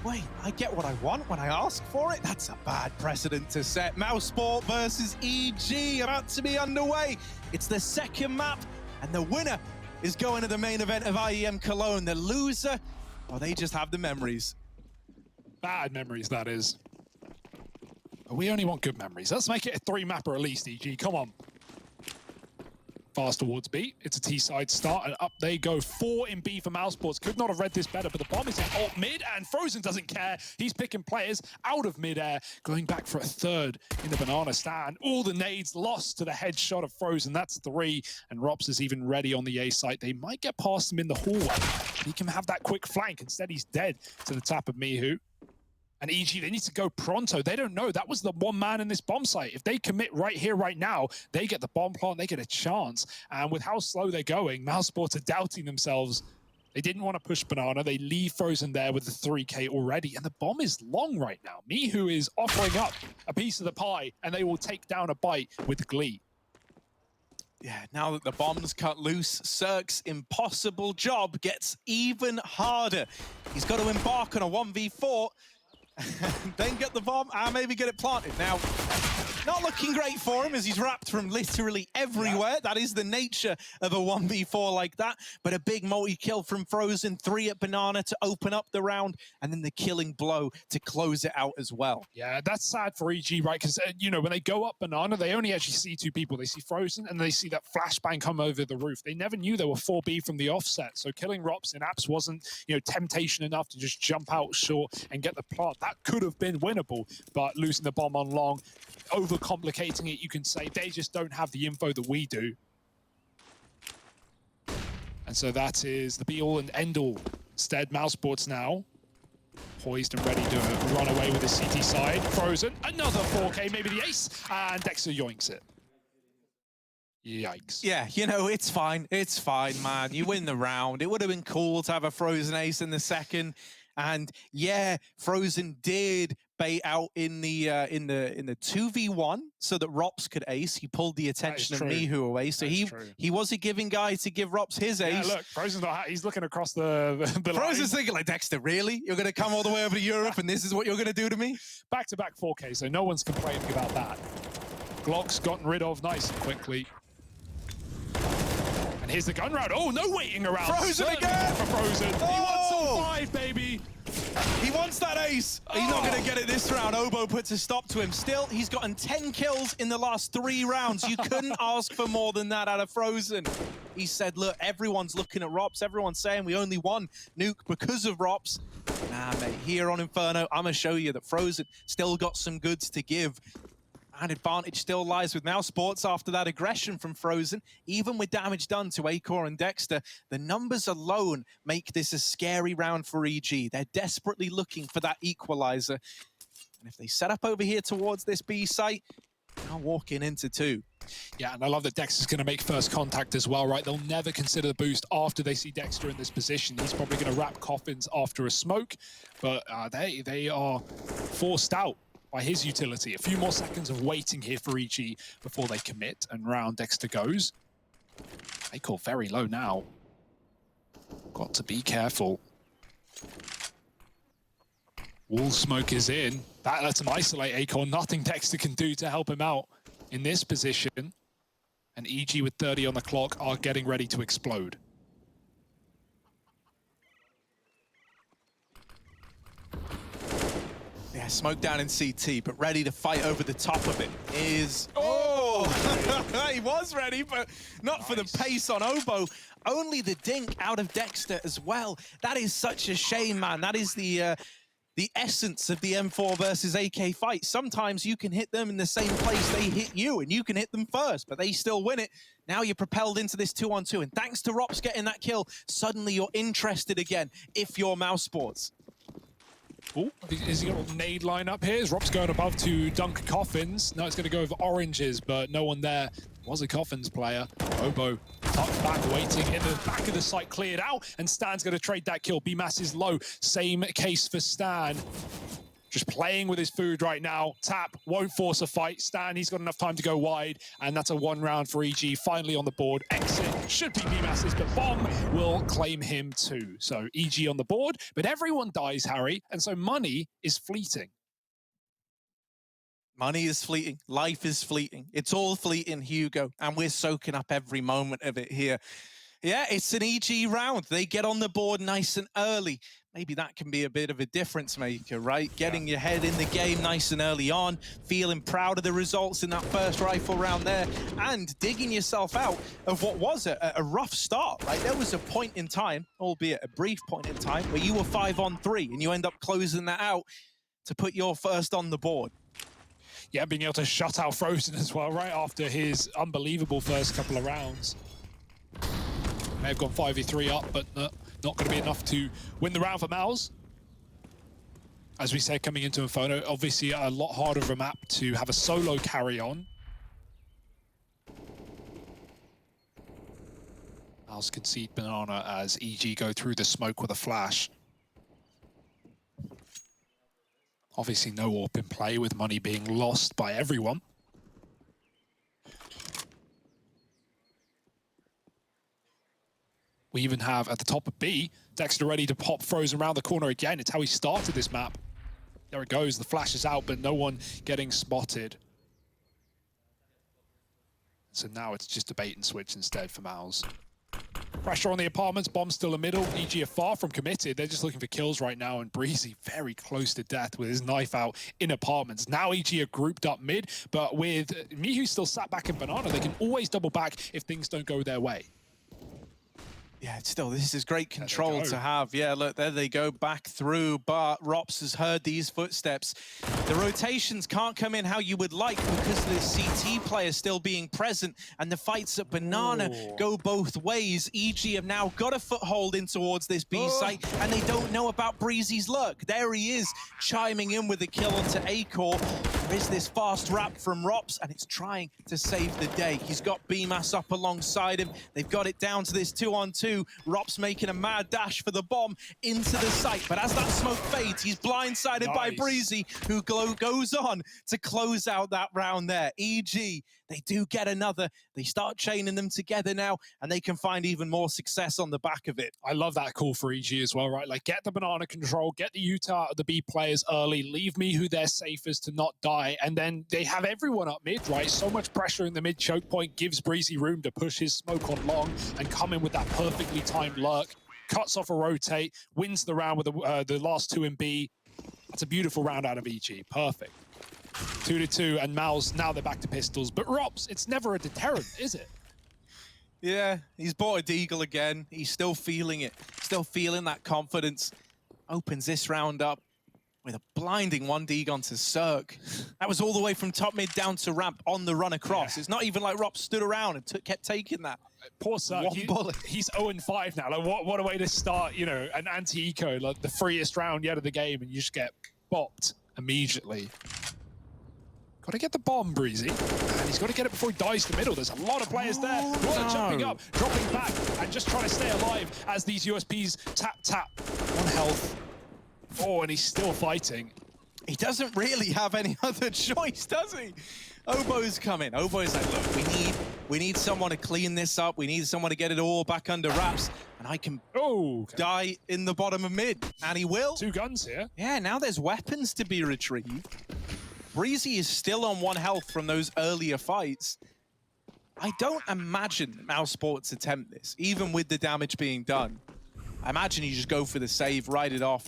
Wait, I get what I want when I ask for it? That's a bad precedent to set. mousesports versus EG about to be underway. It's the second map, and the winner is going to the main event of IEM Cologne. The loser, well, they just have the memories. Bad memories, that is. But we only want good memories. Let's make it a 3-mapper at least, EG. Come on. Fast towards B. It's a T-side start, and up they go. 4 in B for mousesports. Could not have read this better, but the bomb is in alt mid, and Frozen doesn't care. He's picking players out of midair, going back for a third in the banana stand. All the nades lost to the headshot of Frozen. That's 3, and Rops is even ready on the A site. They might get past him in the hallway. He can have that quick flank. Instead, he's dead to the tap of Mihu. And EG, they need to go pronto. They don't know. That was the one man in this bomb site. If they commit right here, right now, they get the bomb plant, they get a chance. And with how slow they're going, mousesports are doubting themselves. They didn't want to push banana. They leave Frozen there with the 3K already. And the bomb is long right now. Mihu is offering up a piece of the pie, and they will take down a bite with glee. Yeah, now that the bomb's cut loose, Cirque's impossible job gets even harder. He's got to embark on a 1v4. Then get the bomb and maybe get it planted. Now, not looking great for him as he's wrapped from literally everywhere. That is the nature of a 1v4 like that. But a big multi-kill from Frozen, 3 at banana to open up the round, and then the killing blow to close it out as well. Yeah, that's sad for EG, right? Because, you know, when they go up banana, they only actually see 2 people. They see Frozen, and they see that flashbang come over the roof. They never knew there were 4B from the offset. So killing Rops in apps wasn't, you know, temptation enough to just jump out short and get the plant. That could have been winnable, but losing the bomb on long, overcomplicating it, you can say. They just don't have the info that we do. And so that is the be-all and end-all. Instead, mousesports now poised and ready to run away with the CT side. Frozen, another 4K, maybe the ace, and Dexter yoinks it. Yikes. Yeah, you know, it's fine, man. You win the round. It would have been cool to have a Frozen ace in the second. And yeah, Frozen did bait out in the 2v1 so that Rops could ace. He pulled the attention of Mihu away. So he was a giving guy to give Rops his ace. Yeah, look, Frozen's not, he's looking across the Frozen's thinking like, Dexter, really? You're going to come all the way over to Europe and this is what you're going to do to me? Back-to-back 4K, so no one's complaining about that. Glock's gotten rid of nice and quickly. And here's the gun round. Oh, no waiting around. Frozen again! For Frozen. Oh! He wants all 5, baby. He wants that ace. He's not going to get it this round. Obo puts a stop to him. Still, he's gotten 10 kills in the last 3 rounds. You couldn't ask for more than that out of Frozen. He said, look, everyone's looking at Rops. Everyone's saying we only won Nuke because of Rops. Nah, mate, here on Inferno, I'm going to show you that Frozen still got some goods to give. And advantage still lies with mousesports after that aggression from Frozen. Even with damage done to Acor and Dexter, the numbers alone make this a scary round for EG. They're desperately looking for that equalizer. And if they set up over here towards this B site, they're walking into 2. Yeah, and I love that Dexter's going to make first contact as well, right? They'll never consider the boost after they see Dexter in this position. He's probably going to wrap coffins after a smoke, but they are forced out by his utility. A few more seconds of waiting here for EG before they commit, and round Dexter goes. They call very low now. Got to be careful. Wall smoke is in. That lets him isolate Acorn. Nothing Dexter can do to help him out in this position. And EG with 30 on the clock are getting ready to explode. Yeah, smoke down in CT, but ready to fight over the top of it is... Oh! He was ready, but not for the pace on Obo. Only the dink out of Dexter as well. That is such a shame, man. That is the essence of the M4 versus AK fight. Sometimes you can hit them in the same place they hit you, and you can hit them first, but they still win it. Now you're propelled into this 2-on-2, and thanks to Rops getting that kill, suddenly you're interested again if you're mousesports. Oh, is he got a nade line up here? Is Rops going above to dunk coffins? No, it's going to go with oranges, but no one there. Was a coffins player. Obo tucked back, waiting in the back of the site, cleared out, and Stan's going to trade that kill. B-Mass is low. Same case for Stan. just playing with his food right now. Tap won't force a fight. Stan, he's got enough time to go wide, and that's a 1 round for EG. Finally on the board. Exit should be BMAS's, but Bomb will claim him too. So EG on the board, but everyone dies, Harry, and so money is fleeting. Money is fleeting. Life is fleeting. It's all fleeting, Hugo, and we're soaking up every moment of it here. Yeah, it's an EG round. They get on the board nice and early. Maybe that can be a bit of a difference maker, right? Getting your head in the game nice and early on, feeling proud of the results in that first rifle round there, and digging yourself out of what was a rough start, right? There was a point in time, albeit a brief point in time, where you were 5-on-3 and you end up closing that out to put your first on the board. Yeah, being able to shut out Frozen as well, right after his unbelievable first couple of rounds. May have gone 5v3 up, but not going to be enough to win the round for Mouse. As we said, coming into Inferno, obviously a lot harder of a map to have a solo carry on. Mouse concede banana as EG go through the smoke with a flash. Obviously no AWP in play, with money being lost by everyone. We even have, at the top of B, Dexter ready to pop Frozen around the corner again. It's how he started this map. There it goes, the flash is out, but no one getting spotted. So now it's just a bait and switch instead for Mouse. Pressure on the apartments, Bomb still in the middle. EG are far from committed. They're just looking for kills right now, and Breezy very close to death with his knife out in apartments. Now EG are grouped up mid, but with Mihu still sat back in Banana, they can always double back if things don't go their way. Yeah, still, this is great control to have. Yeah, look, there they go back through, but Rops has heard these footsteps. The rotations can't come in how you would like because the CT player still being present, and the fights at Banana go both ways. EG have now got a foothold in towards this B site, and they don't know about Breezy's luck. There he is, chiming in with a kill onto A-Core. There is this fast wrap from Rops, and it's trying to save the day. He's got BMAS up alongside him. They've got it down to this 2-on-2. Rops making a mad dash for the bomb into the site, but as that smoke fades, he's blindsided by Breezy, who goes on to close out that round there. EG, they do get another. They start chaining them together now, and they can find even more success on the back of it. I love that call for EG as well, right? Like, get the Banana control, get the Utah of the B players early, leave me who they're safest to not die, and then they have everyone up mid, right? So much pressure in the mid choke point gives Breezy room to push his smoke on long and come in with that perfectly timed lurk, cuts off a rotate, wins the round with the last two in B. That's a beautiful round out of EG. Perfect. 2-2, and Mal's now they're back to pistols. But Rops, it's never a deterrent, is it? Yeah, he's bought a deagle again. He's still feeling it, still feeling that confidence. Opens this round up with a blinding 1 deag onto Cirque. That was all the way from top mid down to ramp on the run across. It's not even like Rops stood around and kept taking that. Poor Cirque, he's 0-5 now. Like, what a way to start, you know, an anti-eco, like the freest round yet of the game, and you just get bopped immediately. Got to get the bomb, Breezy, and he's got to get it before he dies to middle. There's a lot of players there. Jumping up, dropping back, and just trying to stay alive as these USPs tap. 1 health. Oh, and he's still fighting. He doesn't really have any other choice, does he? Obo's coming. Obo's like, look, we need someone to clean this up. We need someone to get it all back under wraps, and I can die in the bottom of mid, and he will. 2 guns here. Yeah, now there's weapons to be retrieved. Breezy is still on 1 health from those earlier fights. I don't imagine mousesports attempt this, even with the damage being done. I imagine you just go for the save, ride it off,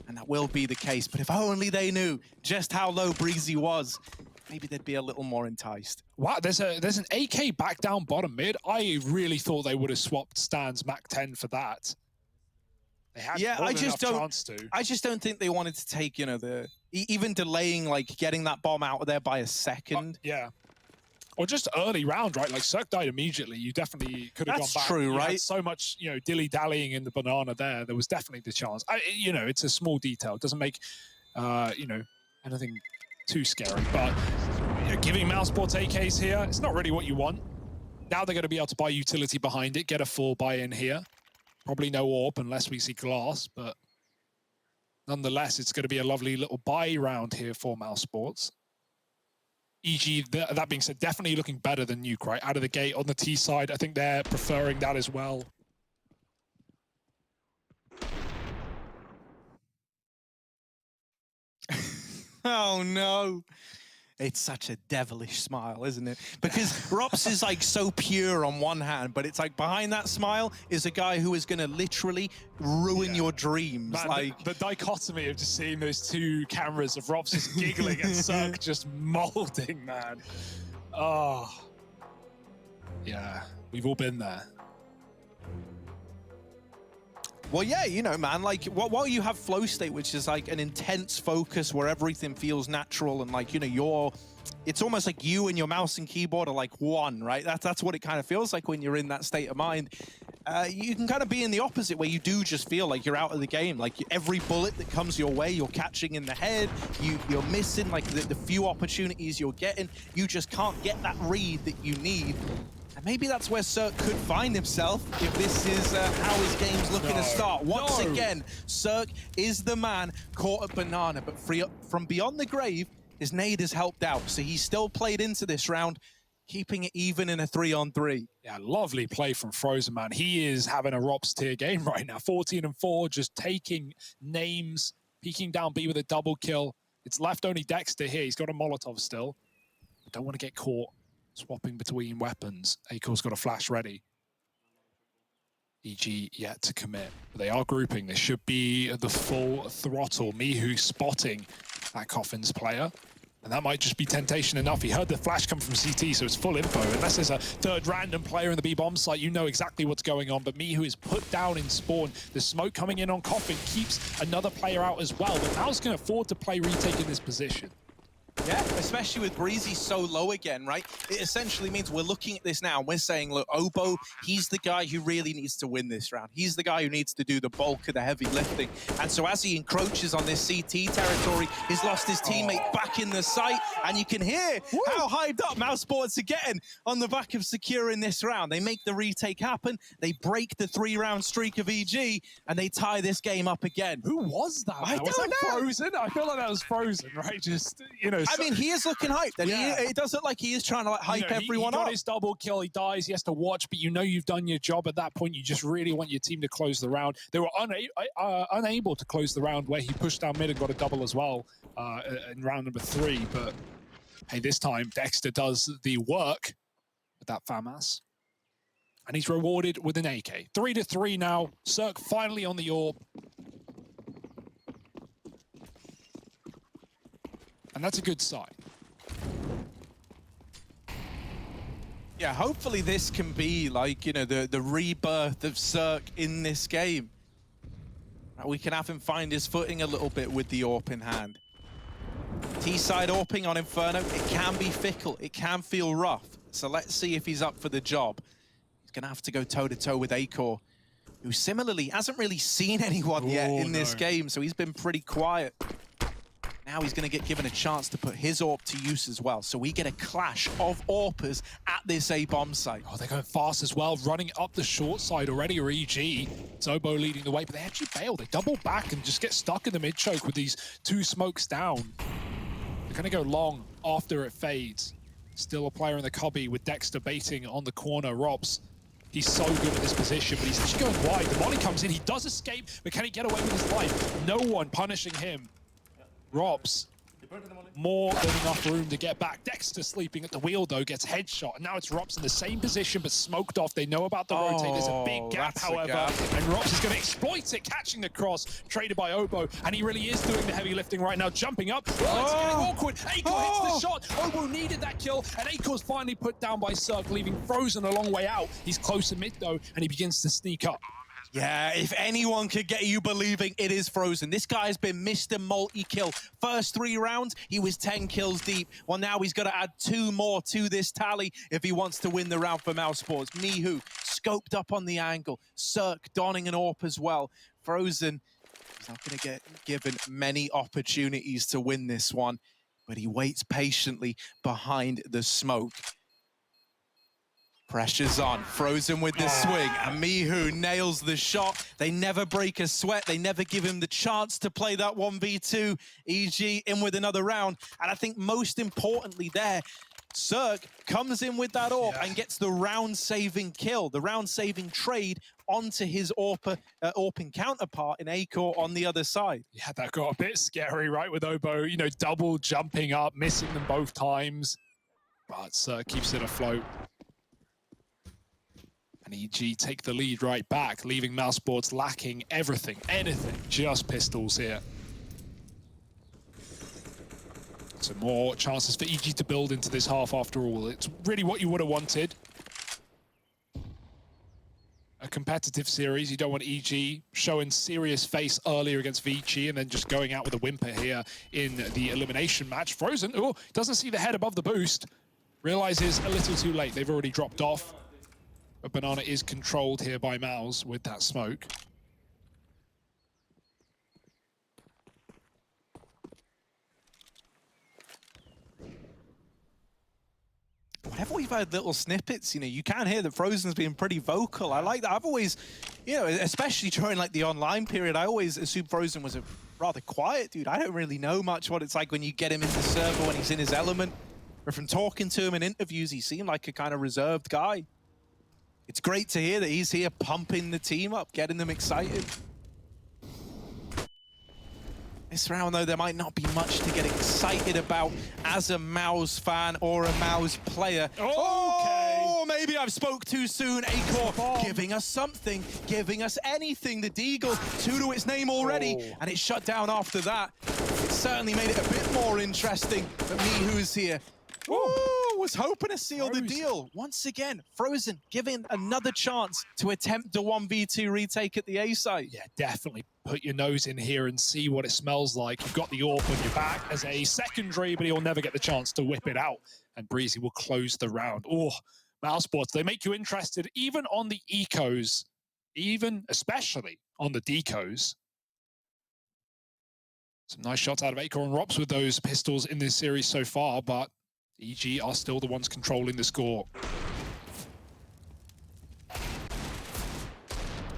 and that will be the case. But if only they knew just how low Breezy was, maybe they'd be a little more enticed. Wow, there's an AK back down bottom mid. I really thought they would have swapped Stan's Mac 10 for that. They had I just don't think they wanted to take, you know, even delaying, like, getting that bomb out of there by a second. Yeah. Or just early round, right? Like, Cirque died immediately. You definitely could have gone back. That's true, right? Had so much, you know, dilly-dallying in the Banana there. There was definitely the chance. You know, it's a small detail. It doesn't make, you know, anything too scary. But you know, giving mousesports AKs here, it's not really what you want. Now they're going to be able to buy utility behind it, get a full buy-in here. Probably no AWP unless we see glass, but Nonetheless, it's going to be a lovely little buy round here for mousesports. EG, that being said, definitely looking better than Nuke, right? Out of the gate on the T side, I think they're preferring that as well. Oh no. It's such a devilish smile, isn't it? Because Rops is like so pure on one hand, but it's like behind that smile is a guy who is going to literally ruin your dreams. Man, like the dichotomy of just seeing those two cameras of Rops just giggling and Cirque just molding, man. Oh, yeah, we've all been there. Well, yeah, you know, man, like while you have flow state, which is like an intense focus where everything feels natural and like, you know, it's almost like you and your mouse and keyboard are like one, right? That's what it kind of feels like when you're in that state of mind. You can kind of be in the opposite where you do just feel like you're out of the game. Like every bullet that comes your way, you're catching in the head, you're missing like the few opportunities you're getting. You just can't get that read that you need. And maybe that's where Cirque could find himself if this is how his game's looking to start. Once again, Cirque is the man caught at banana, but from beyond the grave, his nade has helped out. So he's still played into this round, keeping it even in a 3-on-3. Yeah, lovely play from Frozen, man. He is having a Rops tier game right now. 14-4, just taking names, peeking down B with a double kill. It's left only Dexter here. He's got a Molotov still. Don't want to get caught swapping between weapons. Akor's got a flash ready. EG yet to commit. But they are grouping. This should be the full throttle. Mihu spotting that Coffins player. And that might just be temptation enough. He heard the flash come from CT, so it's full info. Unless there's a third random player in the B-bomb site, you know exactly what's going on. But Mihu is put down in spawn. The smoke coming in on Coffin keeps another player out as well. But Mal's can afford to play retake in this position. Yeah, especially with Breezy so low again, right? It essentially means we're looking at this now and we're saying, look, Obo, he's the guy who really needs to win this round. He's the guy who needs to do the bulk of the heavy lifting. And so as he encroaches on this CT territory, he's lost his teammate back in the site. And you can hear how hyped up mousesports are getting on the back of securing this round. They make the retake happen. They break the 3-round streak of EG and they tie this game up again. Who was that? I was don't that know. Frozen? I feel like that was Frozen, right? Just, you know. I mean, he is looking hyped, and it does look like he is trying to like hype everyone he got up. his double kill, he dies, he has to watch, but you know you've done your job at that point. You just really want your team to close the round. They were unable to close the round where he pushed down mid and got a double as well in round number 3. But hey, this time Dexter does the work with that FAMAS. And he's rewarded with an AK. 3-3 now. Cirque finally on the orb. And that's a good sign. Yeah, hopefully this can be like, you know, the rebirth of Cirque in this game. We can have him find his footing a little bit with the AWP in hand. T-side AWPing on Inferno, it can be fickle, it can feel rough. So let's see if he's up for the job. He's gonna have to go toe-to-toe with Akor, who similarly hasn't really seen anyone yet in this game, so he's been pretty quiet. Now he's going to get given a chance to put his AWP to use as well. So we get a clash of AWPers at this A-bomb site. Oh, they're going fast as well, running up the short side already, or EG. Zobo leading the way, but they actually bail. They double back and just get stuck in the mid-choke with these 2 smokes down. They're going to go long after it fades. Still a player in the cubby with Dexter baiting on the corner. Robs, he's so good at this position, but he's actually going wide. The molly comes in, he does escape, but can he get away with his life? No one punishing him. Robs, more than enough room to get back. Dexter sleeping at the wheel, though, gets headshot. And now it's Robs in the same position, but smoked off. They know about the rotate. There's a big gap, however. And Robs is going to exploit it, catching the cross, traded by Obo. And he really is doing the heavy lifting right now, jumping up. Oh, it's getting awkward. Akor hits the shot. Obo needed that kill, and Akor's finally put down by Cirque, leaving Frozen a long way out. He's close to mid, though, and he begins to sneak up. Yeah, if anyone could get you believing, it is Frozen. This guy has been Mr. Multi-Kill. First 3 rounds, he was 10 kills deep. Well, now he's got to add 2 more to this tally if he wants to win the round for mousesports. Mihu, scoped up on the angle. Cirque donning an AWP as well. Frozen, he's not going to get given many opportunities to win this one, but he waits patiently behind the smoke. Pressure's on, Frozen with the swing, and Mihu nails the shot. They never break a sweat, they never give him the chance to play that 1v2. EG in with another round, and I think most importantly there, Cirque comes in with that AWP and gets the round-saving kill, the round-saving trade onto his AWPing counterpart in Acor on the other side. Yeah, that got a bit scary, right, with Obo, you know, double jumping up, missing them both times. But Cirque keeps it afloat. And EG take the lead right back, leaving mousesports lacking everything, anything, just pistols here. So more chances for EG to build into this half after all. It's really what you would have wanted. A competitive series. You don't want EG showing serious face earlier against Vici and then just going out with a whimper here in the elimination match. Frozen, oh, doesn't see the head above the boost. Realizes a little too late. They've already dropped off. But Banana is controlled here by Mouse with that smoke. Whenever we've heard little snippets, you know, you can hear that Frozen's being pretty vocal. I like that. I've always, you know, especially during like the online period, I always assumed Frozen was a rather quiet dude. I don't really know much what it's like when you get him into server when he's in his element. But from talking to him in interviews, he seemed like a kind of reserved guy. It's great to hear that he's here pumping the team up, getting them excited. This round, though, there might not be much to get excited about as a Mouse fan or a Mouse player. Oh, maybe I've spoke too soon. Acor giving us something, giving us anything. The Deagle, 2 to its name already, and it shut down after that. It certainly made it a bit more interesting, but Mihu's here. Was hoping to seal the deal. Once again, Frozen giving another chance to attempt the 1v2 retake at the A site. Yeah, definitely put your nose in here and see what it smells like. You've got the AWP on your back as a secondary, but he'll never get the chance to whip it out. And Breezy will close the round. Oh, mousesports, they make you interested even on the ecos, even especially on the decos. Some nice shots out of Acor and Rops with those pistols in this series so far, but EG are still the ones controlling the score.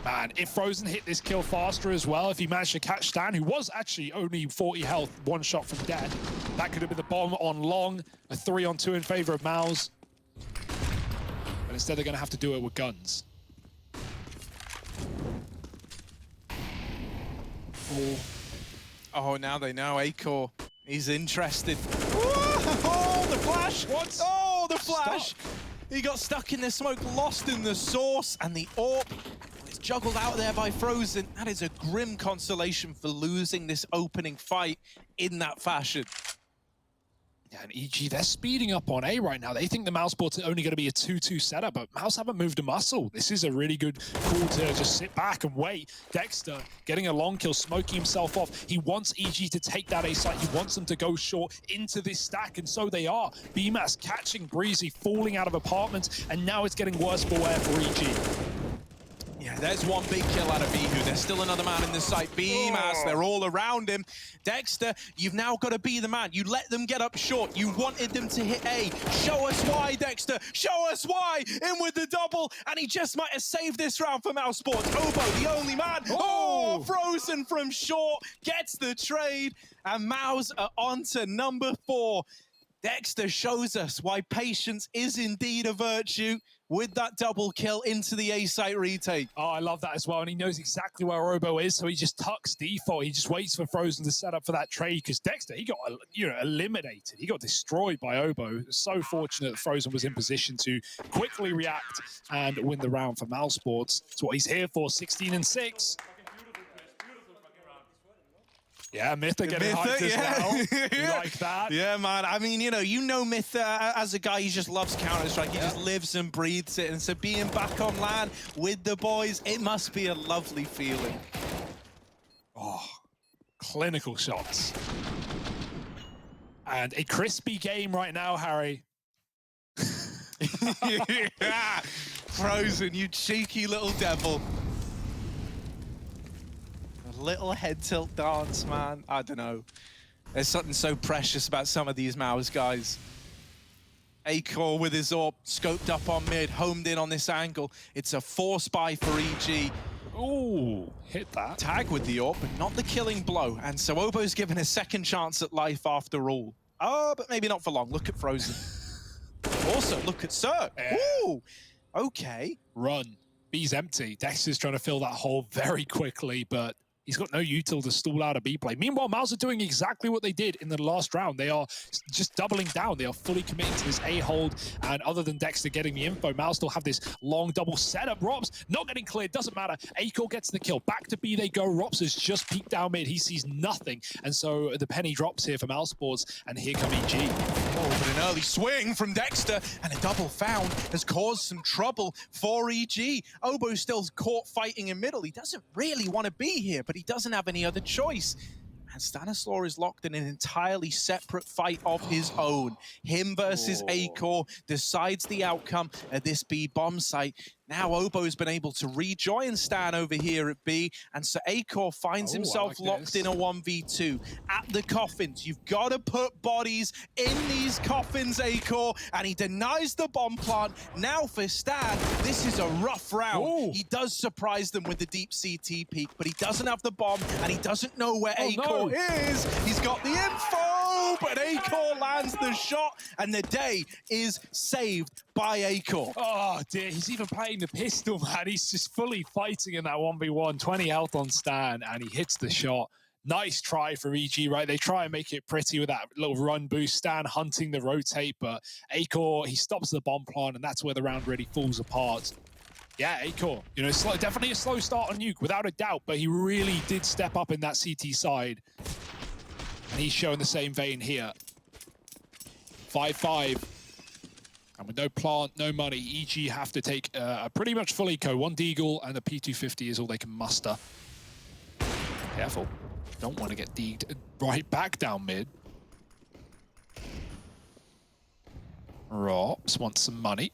Man, if Frozen hit this kill faster as well, if he managed to catch Stan, who was actually only 40 health, 1 shot from dead, that could have been the bomb on long, a 3-on-2 in favor of Mouse. But instead they're going to have to do it with guns. Oh, now they know Acor. He's interested. Oh, the flash! What? Oh, the flash! Stuck. He got stuck in the smoke, lost in the source, and the AWP. It's juggled out there by Frozen. That is a grim consolation for losing this opening fight in that fashion. Yeah, and EG, they're speeding up on A right now. They think the mousesports are only going to be a 2-2 setup, but Mouse haven't moved a muscle. This is a really good call to just sit back and wait. Dexter getting a long kill, smoking himself off. He wants EG to take that A site. He wants them to go short into this stack, and so they are. BMAS catching Breezy, falling out of apartments, and now it's getting worse for wear for EG. Yeah, there's one big kill out of Mihu. There's still another man in the site. BMAS, they're all around him. Dexter, you've now got to be the man. You let them get up short. You wanted them to hit A. Show us why, Dexter. Show us why. In with the double, and he just might have saved this round for mousesports. Obo, the only man. Oh, Frozen from short, gets the trade, and Mouse are on to number 4. Dexter shows us why patience is indeed a virtue with that double kill into the A site retake. Oh, I love that as well. And he knows exactly where Obo is, so he just tucks default. He just waits for Frozen to set up for that trade, because Dexter, he got eliminated. He got destroyed by Obo. So fortunate that Frozen was in position to quickly react and win the round for mousesports. That's what he's here for, 16-6. Yeah, Mytha getting hyped as well. You like that? Yeah, man. I mean, you know Mytha as a guy, he just loves Counter-Strike. He just lives and breathes it. And so being back on LAN with the boys, it must be a lovely feeling. Oh, clinical shots. And a crispy game right now, Harry. Yeah. Frozen, you cheeky little devil. Little head tilt dance, man. I don't know. There's something so precious about some of these Mouse guys. Acor with his AWP, scoped up on mid, homed in on this angle. It's a force buy for EG. Ooh, hit that. Tag with the AWP, but not the killing blow. And so Obo's given a second chance at life after all. Oh, but maybe not for long. Look at Frozen. Also, look at Sir. Yeah. Ooh, okay. Run. B's empty. Dexter's trying to fill that hole very quickly, but he's got no util to stall out a B play. Meanwhile, Mouse are doing exactly what they did in the last round. They are just doubling down. They are fully committing to this A hold. And other than Dexter getting the info, Mouse still have this long double setup. Rops not getting cleared. Doesn't matter. Acor gets the kill. Back to B they go. Rops has just peeked down mid. He sees nothing. And so the penny drops here for mousesports. And here come EG. Oh, but an early swing from Dexter and a double found has caused some trouble for EG. Obo's still caught fighting in middle. He doesn't really want to be here, but he doesn't have any other choice. And Stanislaw is locked in an entirely separate fight of his own. Him versus Acor decides the outcome at this B bomb site. Now Obo's been able to rejoin Stan over here at B, and so Acor finds himself locked in a 1v2 at the coffins. You've got to put bodies in these coffins, Acor, and he denies the bomb plant. Now for Stan, this is a rough round. Ooh. He does surprise them with the deep CT peek, but he doesn't have the bomb, and he doesn't know where Acor is. He's got the info, but Acor lands the shot, and the day is saved by Acor. Oh dear, he's even playing the pistol, man. He's just fully fighting in that 1v1, 20 health on Stan, and he hits the shot. Nice try for EG, right? They try and make it pretty with that little run boost. Stan hunting the rotate, but Acor, he stops the bomb plant, and that's where the round really falls apart. Yeah, Acor, you know, definitely a slow start on Nuke, without a doubt, but he really did step up in that CT side. And he's showing the same vein here. 5-5. And with no plant, no money, EG have to take a pretty much full eco. One Deagle and a P250 is all they can muster. Careful. Don't want to get deagged right back down mid. Rops wants some money.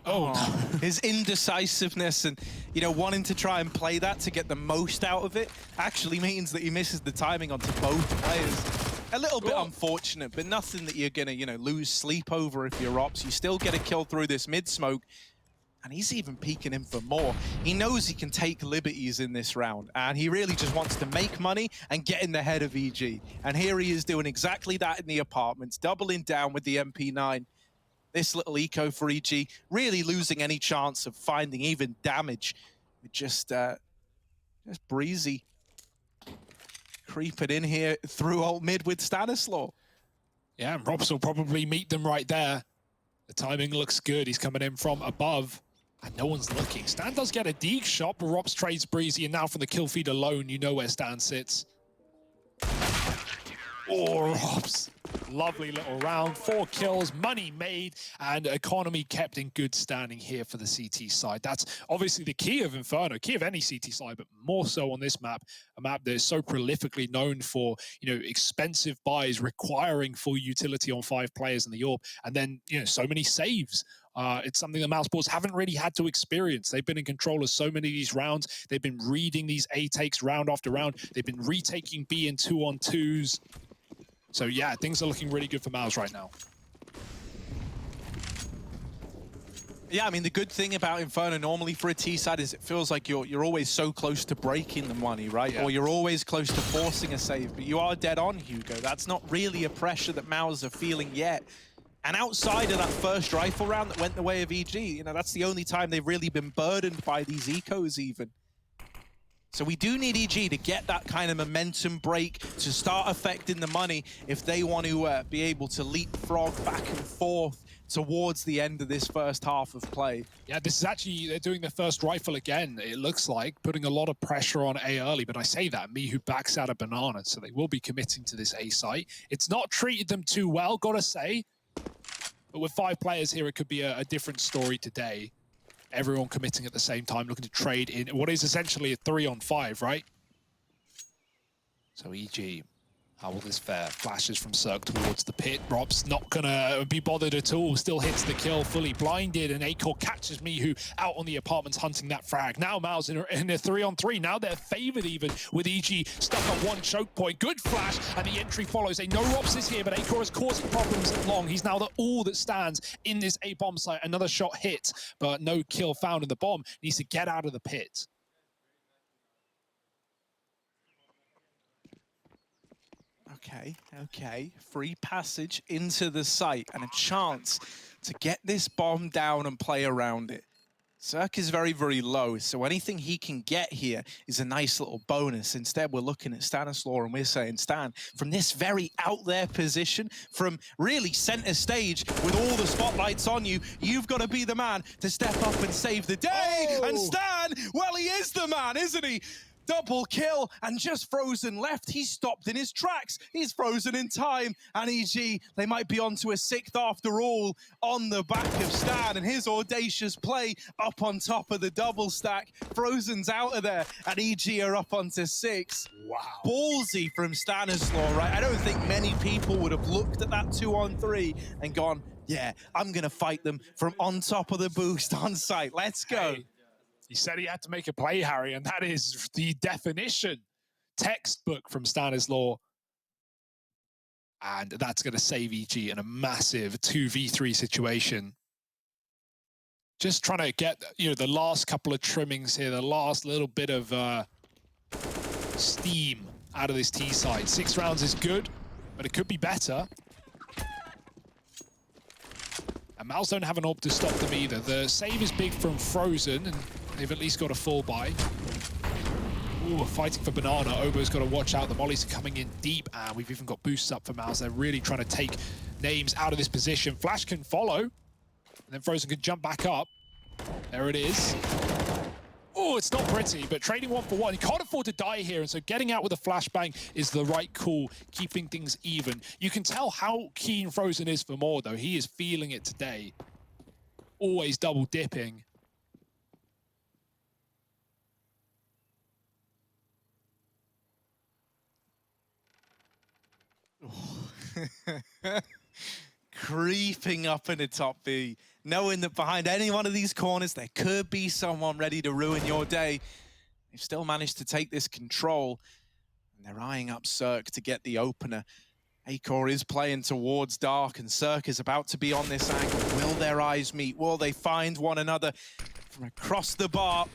Oh, no. His indecisiveness and, you know, wanting to try and play that to get the most out of it actually means that he misses the timing onto both players. A little bit unfortunate, but nothing that you're gonna, you know, lose sleep over if you're Ops. You still get a kill through this mid smoke, and he's even peeking in for more. He knows he can take liberties in this round, and he really just wants to make money and get in the head of EG. And here he is doing exactly that in the apartments, doubling down with the MP9. This little eco for EG, really losing any chance of finding even damage. With just breezy creeping in here through old mid with Stanislaw. Yeah, and Robs will probably meet them right there. The timing looks good. He's coming in from above, and no one's looking. Stan does get a deeg shot, but Robs trades breezy, and now from the kill feed alone, you know where Stan sits. Oh, Robs. Lovely little round. 4 kills, money made, and economy kept in good standing here for the CT side. That's obviously the key of Inferno, key of any CT side, but more so on this map, a map that is so prolifically known for, you know, expensive buys requiring full utility on 5 players in the AWP, and then, you know, so many saves. It's something that mousesports haven't really had to experience. They've been in control of so many of these rounds. They've been reading these A takes round after round. They've been retaking B in 2-on-2s. So yeah, things are looking really good for Mouse right now. Yeah, I mean, the good thing about Inferno normally for a T side is it feels like you're always so close to breaking the money, right? Yeah. Or you're always close to forcing a save, but you are dead on, Hugo. That's not really a pressure that Mouse are feeling yet. And outside of that first rifle round that went the way of EG, you know, that's the only time they've really been burdened by these ecos even. So we do need EG to get that kind of momentum break to start affecting the money if they want to be able to leapfrog back and forth towards the end of this first half of play. Yeah, this is actually, they're doing the first rifle again, it looks like, putting a lot of pressure on A early, but I say that, me who backs out a banana, so they will be committing to this A site. It's not treated them too well, gotta say, but with 5 players here, it could be a different story today. Everyone committing at the same time, looking to trade in what is essentially a 3-on-5, right? So EG How will this fare? Flashes from Cirque towards the pit. Rob's not gonna be bothered at all. Still hits the kill, fully blinded, and Acor catches Mihu out on the apartments hunting that frag. Now Mouse in a 3-on-3. Now they're favored even with EG stuck on one choke point. Good flash, and the entry follows. They know Robs is here, but Acor is causing problems at long. He's now the all that stands in this A bomb site. Another shot hit, but no kill found, in the bomb needs to get out of the pit. Okay. Free passage into the site and a chance to get this bomb down and play around it. Cirque is very, very low, so anything he can get here is a nice little bonus. Instead, we're looking at Stanislaw and we're saying, Stan, from this very out there position, from really center stage with all the spotlights on you, you've got to be the man to step up and save the day. Oh. And Stan, well, he is the man, isn't he? Double kill and just frozen left. He's stopped in his tracks. He's frozen in time. And EG, they might be onto a sixth after all on the back of Stan and his audacious play up on top of the double stack. Frozen's out of there and EG are up onto 6. Wow. Ballsy from Stanislaw, right? I don't think many people would have looked at that 2-on-3 and gone, yeah, I'm going to fight them from on top of the boost on site. Let's go. Hey. He said he had to make a play, Harry, and that is the definition. Textbook from Stanislaw. And that's going to save EG in a massive 2v3 situation. Just trying to get, the last couple of trimmings here, the last little bit of steam out of this T side. 6 rounds is good, but it could be better. And Mouse don't have an orb to stop them either. The save is big from Frozen, and they've at least got a full buy. Ooh, fighting for Banana. Obo's got to watch out. The mollies are coming in deep, and we've even got boosts up for Mouse. They're really trying to take names out of this position. Flash can follow, and then Frozen can jump back up. There it is. Oh, it's not pretty, but trading 1 for 1. You can't afford to die here, and so getting out with a flashbang is the right call, keeping things even. You can tell how keen Frozen is for more, though. He is feeling it today. Always double dipping. Creeping up in the top B, knowing that behind any one of these corners there could be someone ready to ruin your day. They've still managed to take this control, and they're eyeing up Cirque to get the opener. Acor is playing towards Dark, and Cirque is about to be on this angle. Will their eyes meet? Will they find one another from across the bar?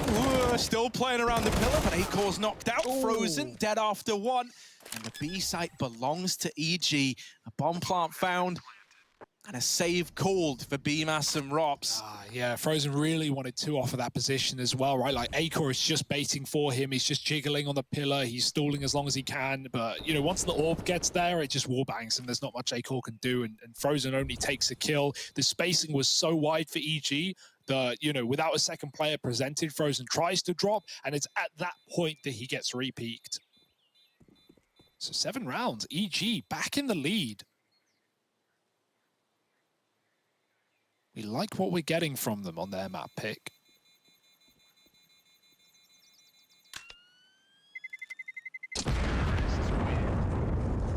Ooh, still playing around the pillar, but Acor's knocked out. Ooh. Frozen, dead after 1. And the B site belongs to EG. A bomb plant found and a save called for BMAS and Rops. Yeah, Frozen really wanted 2 off of that position as well, right? Like, Acor is just baiting for him. He's just jiggling on the pillar. He's stalling as long as he can. But, once the orb gets there, it just wallbangs and there's not much Acor can do. And Frozen only takes a kill. The spacing was so wide for EG that, without a second player presented, Frozen tries to drop. And it's at that point that he gets re-peaked. So 7 rounds, EG back in the lead. We like what we're getting from them on their map pick.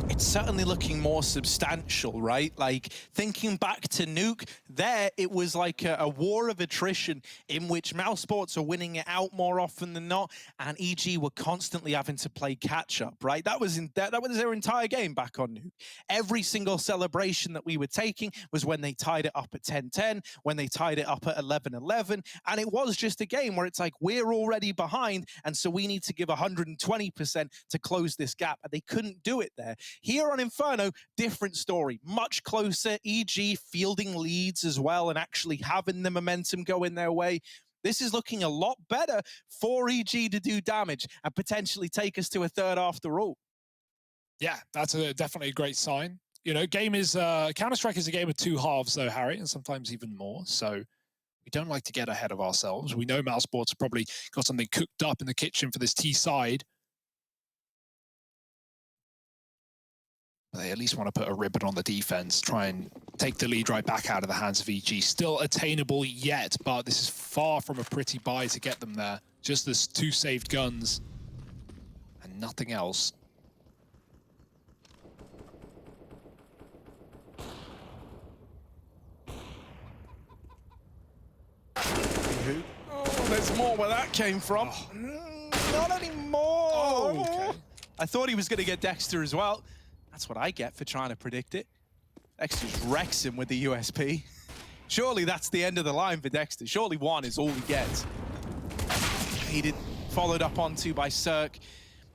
It's certainly looking more substantial, right? Like, thinking back to Nuke, there it was like a war of attrition in which mousesports are winning it out more often than not, and EG were constantly having to play catch-up, right? That was their entire game back on Nuke. Every single celebration that we were taking was when they tied it up at 10-10, when they tied it up at 11-11, and it was just a game where it's like, we're already behind, and so we need to give 120% to close this gap, and they couldn't do it there. Here on Inferno, different story, much closer, EG fielding leads as well and actually having the momentum go in their way. This is looking a lot better for EG to do damage and potentially take us to a third after all. Yeah, that's definitely a great sign. Game is, Counter-Strike is a game of 2 halves though, Harry, and sometimes even more, so we don't like to get ahead of ourselves. We know mousesports have probably got something cooked up in the kitchen for this T side. They at least want to put a ribbon on the defense, try and take the lead right back out of the hands of EG. Still attainable yet, but this is far from a pretty buy to get them there. Just this 2 saved guns and nothing else. who. Oh, there's more where that came from. Not anymore. Oh, okay. I thought he was going to get Dexter as well. That's what I get for trying to predict it. Dexter just wrecks him with the USP. Surely that's the end of the line for Dexter. Surely one is all he gets. He followed up onto by Cirque.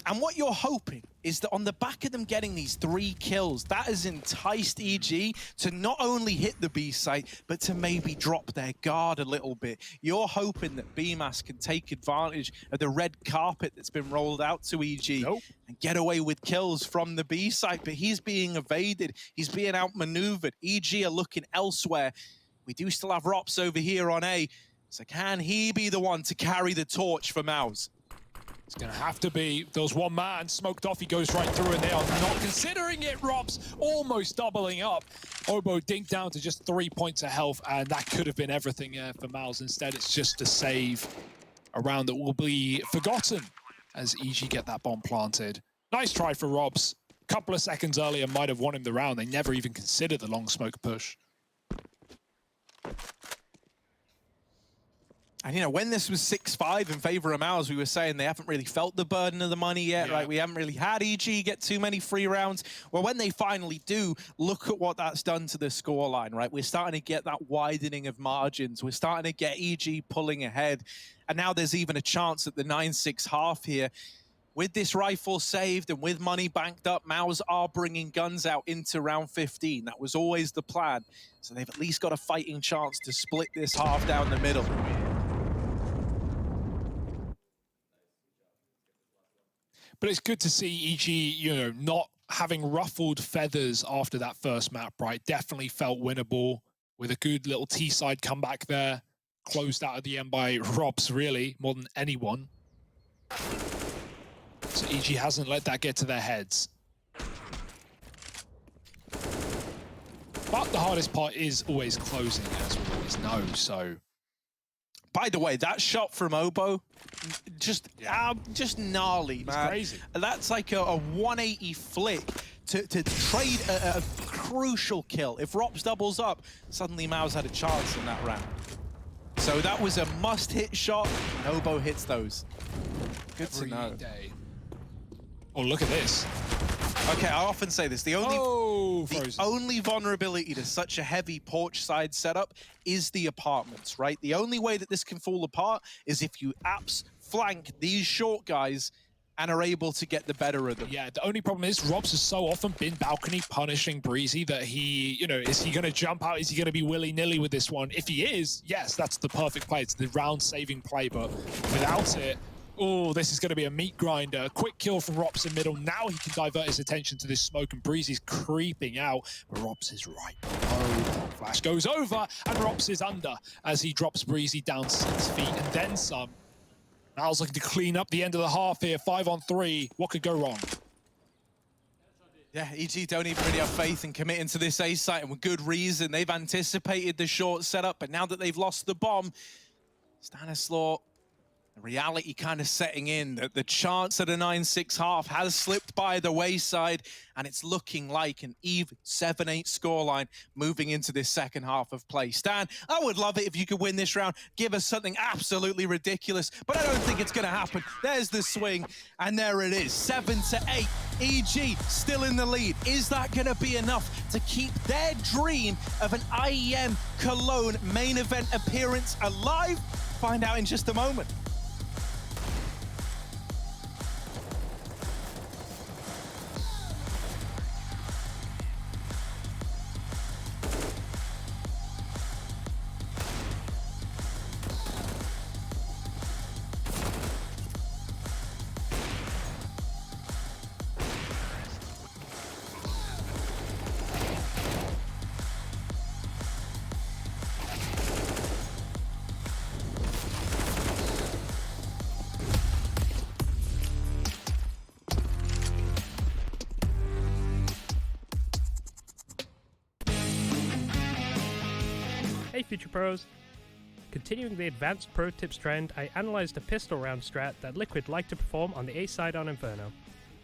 And what you're hoping is that on the back of them getting these 3 kills, that has enticed EG to not only hit the B site, but to maybe drop their guard a little bit. You're hoping that BMAS can take advantage of the red carpet that's been rolled out to EG and get away with kills from the B site, but he's being evaded. He's being outmaneuvered. EG are looking elsewhere. We do still have Rops over here on A, so can he be the one to carry the torch for Mouse? It's going to have to be. There was one man smoked off. He goes right through, and they are not considering it. Rops almost doubling up. Obo dinked down to just 3 points of health, and that could have been everything for Miles. Instead, it's just a save. A round that will be forgotten as EG get that bomb planted. Nice try for Robs. A couple of seconds earlier might have won him the round. They never even considered the long smoke push. And, you know, when this was 6-5 in favor of Mouse, we were saying they haven't really felt the burden of the money yet, right? We haven't really had EG get too many free rounds. Well, when they finally do, look at what that's done to the scoreline, right? We're starting to get that widening of margins. We're starting to get EG pulling ahead. And now there's even a chance at the 9-6 half here. With this rifle saved and with money banked up, Mouse are bringing guns out into round 15. That was always the plan. So they've at least got a fighting chance to split this half down the middle. But it's good to see EG, you know, not having ruffled feathers after that first map, right? Definitely felt winnable with a good little T-side comeback there. Closed out at the end by Robs, really, more than anyone. So EG hasn't let that get to their heads. But the hardest part is always closing, as we always know, so... By the way, that shot from Obo, just gnarly, man. It's crazy. That's like a 180 flick to trade a crucial kill. If Rops doubles up, suddenly Mouse had a chance in that round. So that was a must-hit shot, and Obo hits those. Good to know. Oh, look at this. Okay, I often say this. The only vulnerability to such a heavy porch side setup is the apartments, right? The only way that this can fall apart is if you apps flank these short guys and are able to get the better of them. Yeah, the only problem is Robs has so often been balcony punishing Breezy that he, you know, is he going to jump out? Is he going to be willy-nilly with this one? If he is, yes, that's the perfect play. It's the round-saving play, but without it, oh, this is going to be a meat grinder. Quick kill from Rops in middle. Now he can divert his attention to this smoke, and Breezy's creeping out, but Rops is right. Oh, flash goes over, and Rops is under as he drops Breezy down 6 feet and then some. Mal's looking to clean up the end of the half here. 5 on 3. What could go wrong? Yeah, EG don't even really have faith in committing to this A site, and with good reason. They've anticipated the short setup, but now that they've lost the bomb, Stanislaw, the reality kind of setting in that the chance at a 9-6 half has slipped by the wayside, and it's looking like an even 7-8 scoreline moving into this second half of play. Stan, I would love it if you could win this round. Give us something absolutely ridiculous, but I don't think it's going to happen. There's the swing, and there it is, 7-8. EG still in the lead. Is that going to be enough to keep their dream of an IEM Cologne main event appearance alive? Find out in just a moment. Hey Future Pros! Continuing the advanced pro tips trend, I analysed a pistol round strat that Liquid like to perform on the A side on Inferno.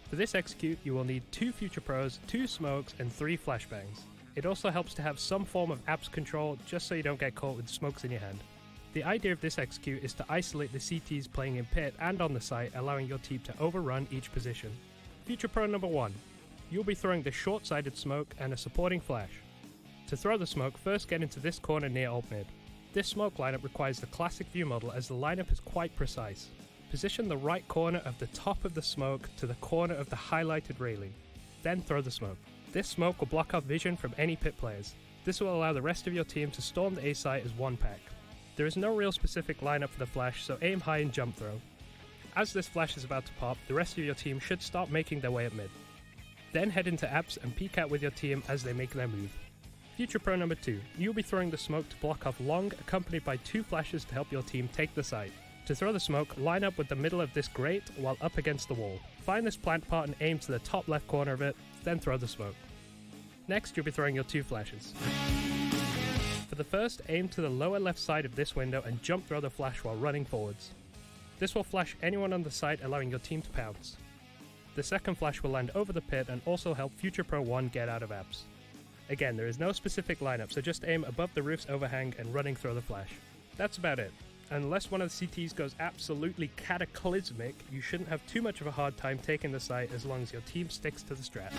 For this execute, you will need 2 Future Pros, 2 smokes, and 3 flashbangs. It also helps to have some form of apps control just so you don't get caught with smokes in your hand. The idea of this execute is to isolate the CTs playing in pit and on the site, allowing your team to overrun each position. Future Pro number 1. You'll be throwing the short-sided smoke and a supporting flash. To throw the smoke, first get into this corner near alt mid. This smoke lineup requires the classic view model as the lineup is quite precise. Position the right corner of the top of the smoke to the corner of the highlighted railing. Then throw the smoke. This smoke will block off vision from any pit players. This will allow the rest of your team to storm the A site as one pack. There is no real specific lineup for the flash, so aim high and jump throw. As this flash is about to pop, the rest of your team should start making their way up mid. Then head into apps and peek out with your team as they make their move. Future Pro number 2, you'll be throwing the smoke to block off long, accompanied by 2 flashes to help your team take the site. To throw the smoke, line up with the middle of this grate while up against the wall. Find this plant part and aim to the top left corner of it, then throw the smoke. Next, you'll be throwing your 2 flashes. For the first, aim to the lower left side of this window and jump throw the flash while running forwards. This will flash anyone on the site, allowing your team to pounce. The second flash will land over the pit and also help Future Pro 1 get out of apps. Again, there is no specific lineup, so just aim above the roof's overhang and running throw the flash. That's about it. Unless one of the CTs goes absolutely cataclysmic, you shouldn't have too much of a hard time taking the site as long as your team sticks to the strat.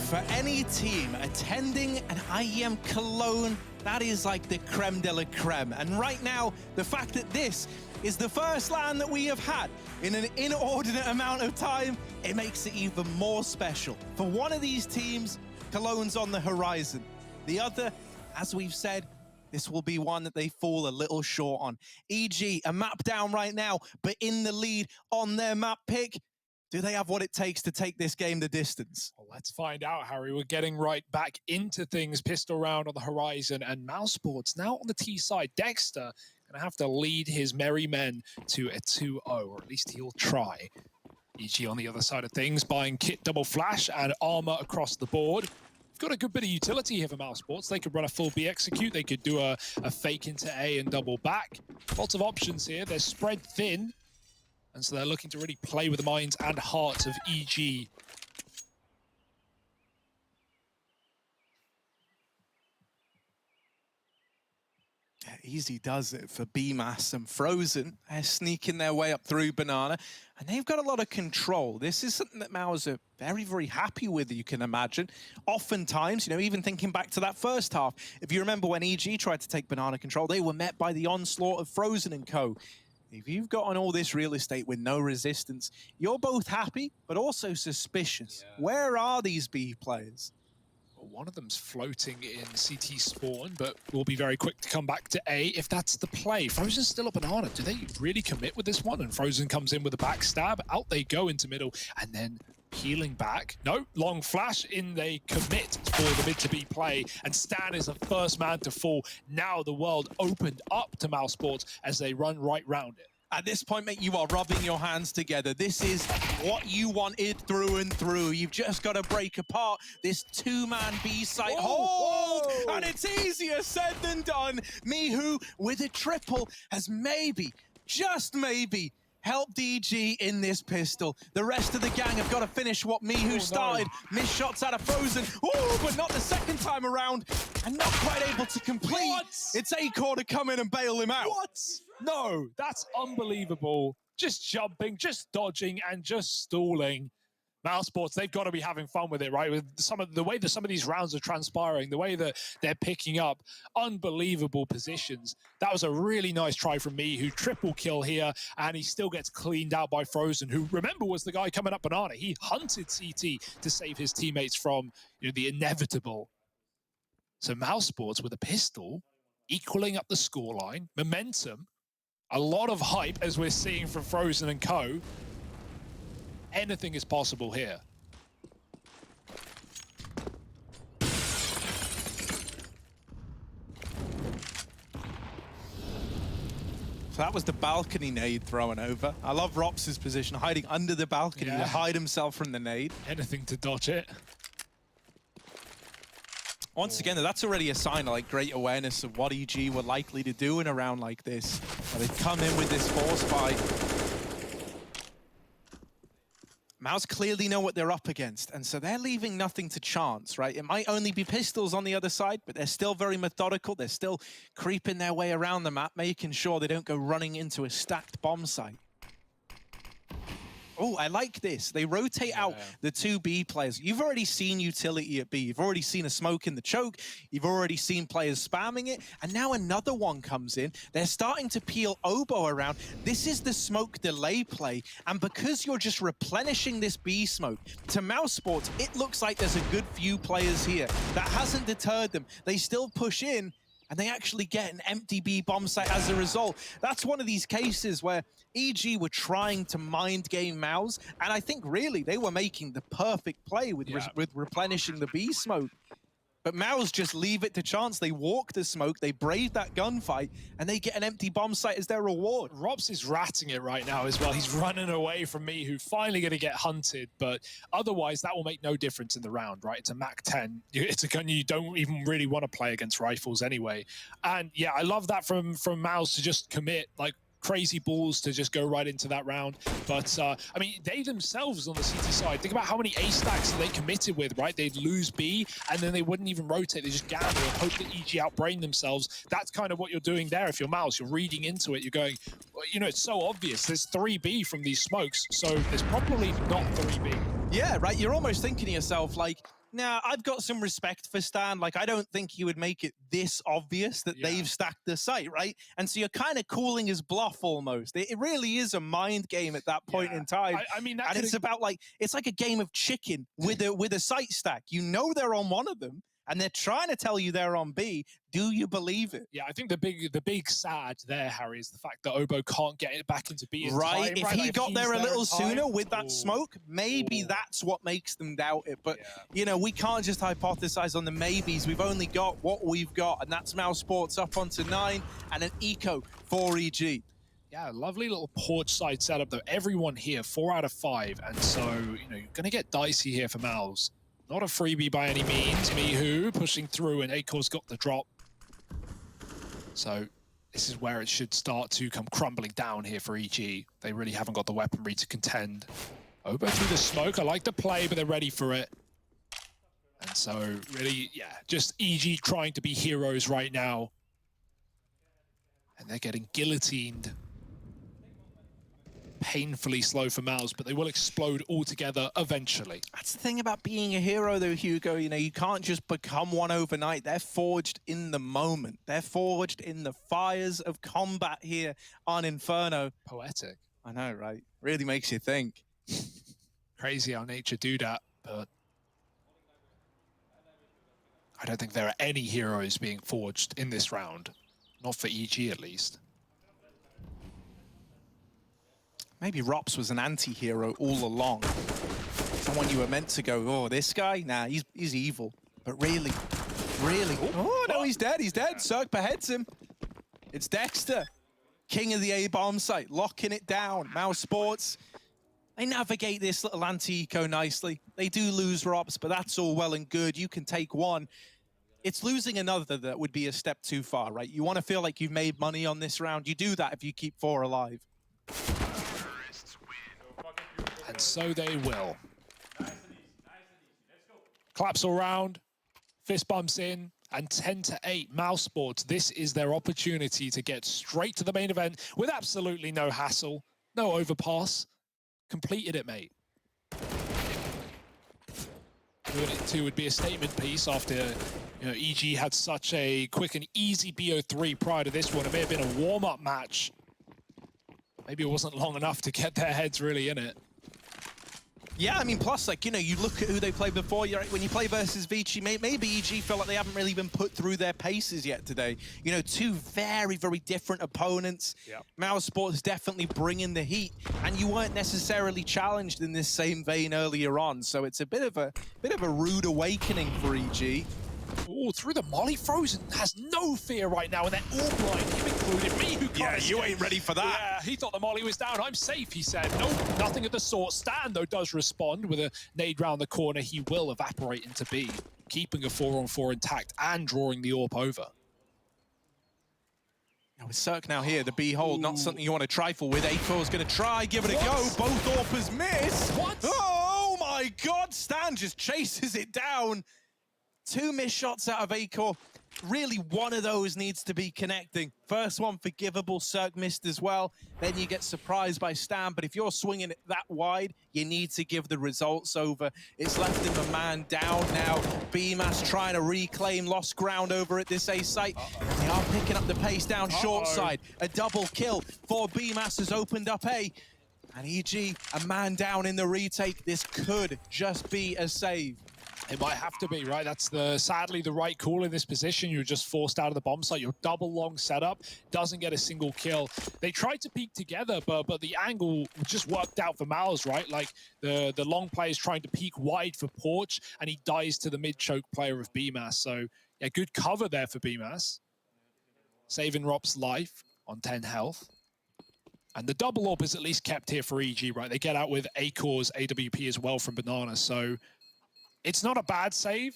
For any team attending an IEM Cologne, that is like the creme de la creme. And right now, the fact that this is the first LAN that we have had in an inordinate amount of time, it makes it even more special. For one of these teams, Cologne's on the horizon. The other, as we've said, this will be one that they fall a little short on. EG, a map down right now, but in the lead on their map pick. Do they have what it takes to take this game the distance? Well, let's find out, Harry. We're getting right back into things. Pistol round on the horizon, and mousesports now on the T side. Dexter gonna have to lead his merry men to a 2-0, or at least he'll try. EG on the other side of things, buying kit double flash and armor across the board. We've got a good bit of utility here for mousesports. They could run a full B execute. They could do a fake into A and double back. Lots of options here. They're spread thin. And so they're looking to really play with the minds and hearts of EG. Easy does it for BMAS and Frozen. They're sneaking their way up through Banana, and they've got a lot of control. This is something that Maus are very, very happy with, you can imagine. Oftentimes, you know, even thinking back to that first half, if you remember when EG tried to take Banana control, they were met by the onslaught of Frozen and co. If you've gotten all this real estate with no resistance, you're both happy, but also suspicious. Yeah. Where are these B players? Well, one of them's floating in CT spawn, but we'll be very quick to come back to A if that's the play. Frozen's still a Banana. Do they really commit with this one? And Frozen comes in with a backstab. Out they go into middle, and then peeling back. No, long flash in, they commit for the mid to B play, and Stan is the first man to fall. Now the world opened up to mousesports as they run right round it. At this point, mate, you are rubbing your hands together. This is what you wanted through and through. You've just got to break apart this 2-man B site. Whoa. And it's easier said than done. Mihu with a triple has maybe, just maybe, helped EG in this pistol. The rest of the gang have got to finish what Mihu started. Missed shots out of Frozen. Oh, but not the second time around. And not quite able to complete. What? It's Acor to come in and bail him out. What? No, that's unbelievable. Just jumping, just dodging, and just stalling. mousesports, they've got to be having fun with it, right? With some of the way that some of these rounds are transpiring, the way that they're picking up unbelievable positions. That was a really nice try from me, who triple kill here, and he still gets cleaned out by Frozen, who, remember, was the guy coming up Banana. He hunted CT to save his teammates from, you know, the inevitable. So mousesports with a pistol, equaling up the scoreline, momentum, a lot of hype as we're seeing from Frozen and Co. Anything is possible here. So that was the balcony nade thrown over. I love Rops' position, hiding under the balcony to hide himself from the nade. Anything to dodge it. Once again, that's already a sign of like great awareness of what EG were likely to do in a round like this. They've come in with this force fight. Mouse clearly know what they're up against, and so they're leaving nothing to chance, right? It might only be pistols on the other side, but they're still very methodical. They're still creeping their way around the map, making sure they don't go running into a stacked bomb site. Oh, I like this. They rotate out the two B players. You've already seen utility at B. You've already seen a smoke in the choke. You've already seen players spamming it. And now another one comes in. They're starting to peel Oboe around. This is the smoke delay play. And because you're just replenishing this B smoke, to mousesports, it looks like there's a good few players here. That hasn't deterred them. They still push in, and they actually get an empty B bomb site as a result. That's one of these cases where EG were trying to mind game Mouse, and I think really they were making the perfect play with replenishing the B smoke. But Mouse just leave it to chance. They walk the smoke, they brave that gunfight, and they get an empty bomb site as their reward. Rops is ratting it right now as well. He's running away from me, who's finally going to get hunted, but otherwise that will make no difference in the round, right? It's a MAC-10. It's a gun you don't even really want to play against rifles anyway. And yeah, I love that from Mouse to just commit, like, crazy balls to just go right into that round. But I mean, they themselves on the CT side, think about how many A stacks they committed with, right? They'd lose B and then they wouldn't even rotate. They just gamble and hope that EG outbrain themselves. That's kind of what you're doing there. If you're Mouse, you're reading into it. You're going, well, you know, it's so obvious. There's 3B from these smokes, so there's probably not 3B. Yeah, right. You're almost thinking to yourself, like, now, I've got some respect for Stan. Like, I don't think he would make it this obvious that they've stacked the site, right? And so you're kind of calling his bluff almost. It really is a mind game at that point in time. I mean, and it's about like, it's like a game of chicken with a site stack. You know they're on one of them, and they're trying to tell you they're on B. Do you believe it? Yeah, I think the big sad there, Harry, is the fact that Oboe can't get it back into B in right. time. If he got there a little sooner with that smoke, maybe that's what makes them doubt it. But, you know, we can't just hypothesize on the maybes. We've only got what we've got, and that's mousesports up onto 9 and an eco for EG. Yeah, lovely little porch side setup, though. Everyone here, 4 out of 5. And so, you know, you're going to get dicey here for Mouse. Not a freebie by any means. Mihu pushing through, and Akor's got the drop. So this is where it should start to come crumbling down here for EG. They really haven't got the weaponry to contend. Oboe through the smoke. I like the play, but they're ready for it. And so really, yeah, just EG trying to be heroes right now. And they're getting guillotined. Painfully slow for Mouse, but they will explode altogether eventually. That's the thing about being a hero, though, Hugo. You know, you can't just become one overnight. They're forged in the moment. They're forged in the fires of combat here on Inferno. Poetic. I know, right? Really makes you think. Crazy how nature do that, but I don't think there are any heroes being forged in this round. Not for EG, at least. Maybe Rops was an anti-hero all along. Someone you were meant to go, oh, this guy? Nah, he's evil. But really? Oh, no, he's dead. He's dead. Cirque beheads him. It's Dexter, king of the A-bomb site, locking it down. mousesports, they navigate this little anti-eco nicely. They do lose Rops, but that's all well and good. You can take one. It's losing another that would be a step too far, right? You want to feel like you've made money on this round. You do that if you keep 4 alive. And so they will. Claps all round, fist bumps in, and 10-8. mousesports, this is their opportunity to get straight to the main event with absolutely no hassle, no overpass. Completed it, mate. Doing it too would be a statement piece after, you know, EG had such a quick and easy BO3 prior to this one. It may have been a warm-up match. Maybe it wasn't long enough to get their heads really in it. Yeah, I mean, plus, like, you know, you look at who they played before. You're right, when you play versus Vici, maybe EG feel like they haven't really been put through their paces yet today. You know, two very, very different opponents. Yep. mousesports definitely bringing the heat, and you weren't necessarily challenged in this same vein earlier on. So it's a bit of a rude awakening for EG. Oh, through the molly. Frozen has no fear right now, and they're all blind, him included. Me, who can't escape. You ain't ready for that. Yeah, he thought the molly was down. I'm safe, he said. Nope, nothing of the sort. Stan, though, does respond with a nade round the corner. He will evaporate into B, keeping a 4-on-4 intact and drawing the AWP over. Now with Cirque now here, the B hold, not something you want to trifle with. Akor's going to try, give it a go. Both AWPers miss. What? Oh my God, Stan just chases it down. 2 missed shots out of Akor. Really, one of those needs to be connecting. First one forgivable, Cirque missed as well. Then you get surprised by Stan, but if you're swinging it that wide, you need to give the results over. It's left him a man down now. BMAS trying to reclaim lost ground over at this A site. They are picking up the pace down short side. A double kill for BMAS has opened up A. And EG, a man down in the retake. This could just be a save. It might have to be, right? That's sadly the right call in this position. You're just forced out of the bomb site. Your double long setup doesn't get a single kill. They tried to peek together, but the angle just worked out for Mouse, right? Like the long player is trying to peek wide for Porch, and he dies to the mid-choke player of BMAS. So yeah, good cover there for BMAS. Saving Rop's life on 10 health. And the double AWP is at least kept here for EG, right? They get out with Akor's AWP as well from Banana, so it's not a bad save,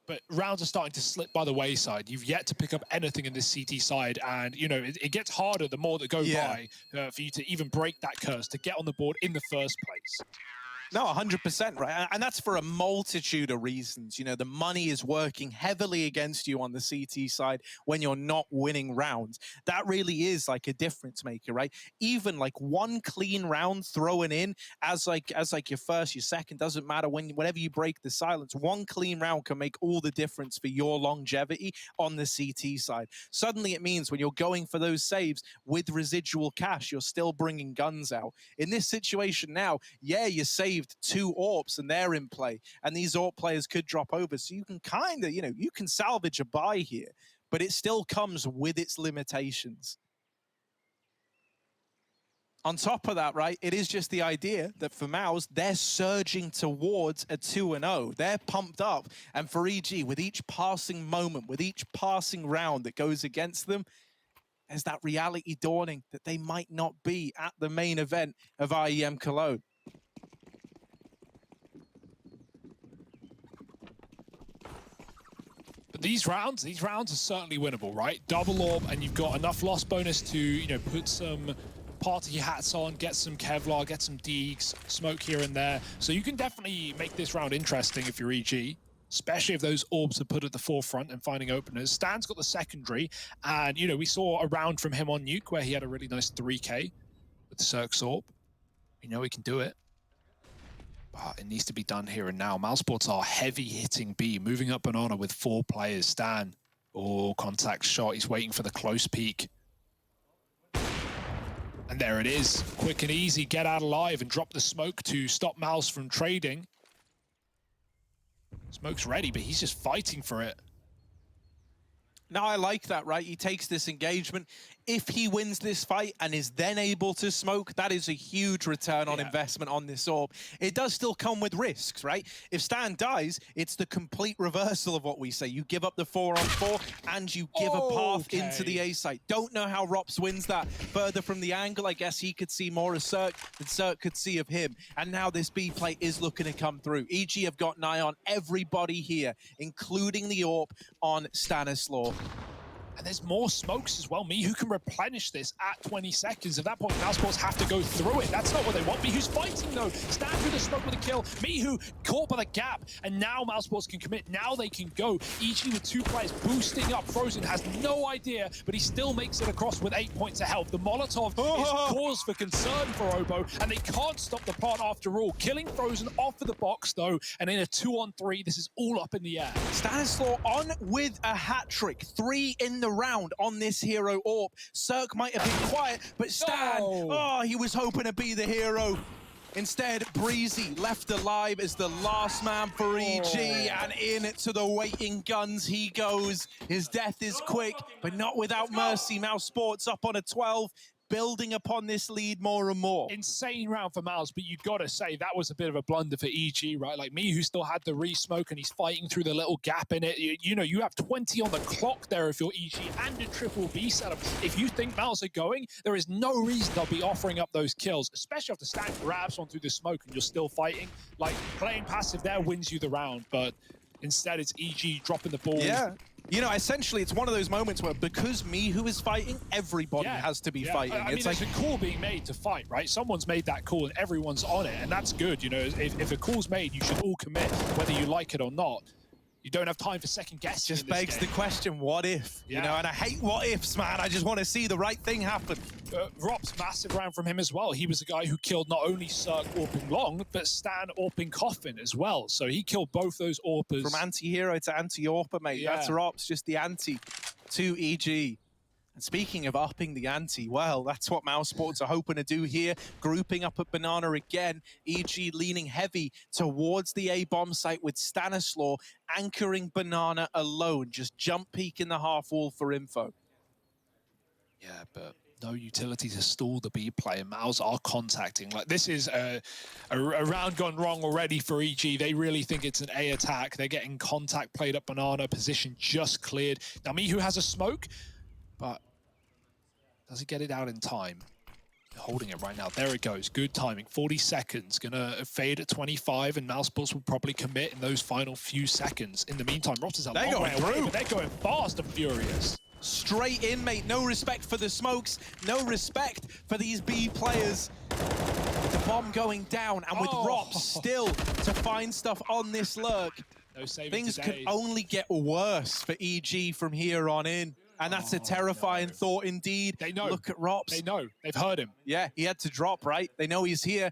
but rounds are starting to slip by the wayside. You've yet to pick up anything in this CT side, and, you know, it gets harder the more that go by for you to even break that curse, to get on the board in the first place. No, 100%, right? And that's for a multitude of reasons. You know, the money is working heavily against you on the CT side when you're not winning rounds. That really is like a difference maker, right? Even like one clean round thrown in as like your first, your second, doesn't matter whenever you break the silence. One clean round can make all the difference for your longevity on the CT side. Suddenly it means when you're going for those saves with residual cash, you're still bringing guns out. In this situation now, yeah, you saved 2 AWPs and they're in play, and these AWP players could drop over, so you can kind of, you know, you can salvage a buy here, but it still comes with its limitations. On top of that, right, it is just the idea that for Mouse, they're surging towards a 2-0. They're pumped up, and for EG, with each passing moment, with each passing round that goes against them, there's that reality dawning that they might not be at the main event of IEM Cologne. But these rounds are certainly winnable, right? Double AWP, and you've got enough loss bonus to, you know, put some party hats on, get some Kevlar, get some Deegs, smoke here and there. So you can definitely make this round interesting if you're EG, especially if those AWPs are put at the forefront and finding openers. Stan's got the secondary, and, you know, we saw a round from him on Nuke where he had a really nice 3K with the Cirque's AWP. You know he can do it. But it needs to be done here and now. mousesports are heavy hitting B, moving up Banana with 4 players. Stan, oh, contact shot. He's waiting for the close peek. And there it is. Quick and easy, get out alive and drop the smoke to stop Mouse from trading. Smoke's ready, but he's just fighting for it. Now, I like that, right? He takes this engagement. If he wins this fight and is then able to smoke, that is a huge return on investment on this AWP. It does still come with risks, right? If Stan dies, it's the complete reversal of what we say. You give up the 4-on-4 and you give a path into the A site. Don't know how Rops wins that. Further from the angle, I guess he could see more of Cirque than Cirque could see of him. And now this B play is looking to come through. EG have got an eye on everybody here, including the AWP on Stanislaw. And there's more smokes as well. Me, who can replenish this at 20 seconds. At that point, mousesports have to go through it. That's not what they want. Me, who's fighting, though. Stan through the smoke with a kill. Me, who caught by the gap. And now mousesports can commit. Now they can go. EG with 2 players boosting up. Frozen has no idea, but he still makes it across with 8 points of health. The Molotov is cause for concern for Obo, and they can't stop the plant after all. Killing Frozen off of the box, though, and in a 2-on-3, this is all up in the air. Stanislaw on with a hat trick. 3 in the round on this hero AWP. Cirque might have been quiet, but Stan, he was hoping to be the hero. Instead, Breezy left alive as the last man for EG, and in to the waiting guns he goes. His death is quick, but not without mercy. mousesports up on a 12, building upon this lead more and more. Insane round for Mouse, but you've got to say that was a bit of a blunder for EG, right? Like me, who still had the re-smoke, and he's fighting through the little gap in it. You know, you have 20 on the clock there if you're EG, and a triple B setup. If you think Mouse are going, there is no reason they'll be offering up those kills, especially after Stan grabs one through the smoke and you're still fighting. Like, playing passive there wins you the round, but instead it's EG dropping the ball. Yeah. You know, essentially, it's one of those moments where because Mihu is fighting, everybody has to be fighting. I mean, it's like there's a call being made to fight, right? Someone's made that call and everyone's on it, and that's good. You know, if a call's made, you should all commit, whether you like it or not. You don't have time for second guessing. Just begs the question, what if? Yeah. You know, and I hate what ifs, man. I just want to see the right thing happen. Rop's massive round from him as well. He was the guy who killed not only Cirque Orping Long, but Stan Orping Coffin as well. So he killed both those Orpers. From anti-hero to anti-Orpa, mate. Yeah. That's Rop's, just the anti to EG. And speaking of upping the ante, well, that's what mousesports are hoping to do here. Grouping up at Banana again. EG leaning heavy towards the A-bomb site with Stanislaw anchoring Banana alone. Just jump peek in the half wall for info. Yeah, but no utility to stall the B player. Mouse are contacting. Like, this is a round gone wrong already for EG. They really think it's an A attack. They're getting contact played up Banana. Position just cleared. Now, Mihu has a smoke, but does he get it out in time? Holding it right now. There it goes. Good timing. 40 seconds. Gonna fade at 25, and mousesports will probably commit in those final few seconds. In the meantime, Rops is a long way away, but they're going fast and furious. Straight in, mate. No respect for the smokes. No respect for these B players. The bomb going down, and with Rops still to find stuff on this lurk, no saving things today. could only get worse for EG from here on in. And that's a terrifying thought indeed. They know. Look at Rops. They know. They've heard him. Yeah, he had to drop, right? They know he's here.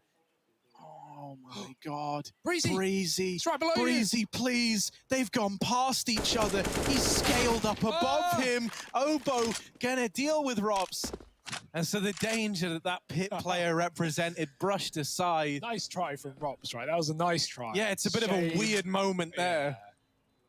Oh my God. Breezy. Breezy. It's right below you. Breezy, please. They've gone past each other. He's scaled up above him. Obo gonna deal with Rops. And so the danger that that pit player represented brushed aside. Nice try from Rops, right? That was a nice try. Yeah, it's a bit of a weird moment there. Yeah.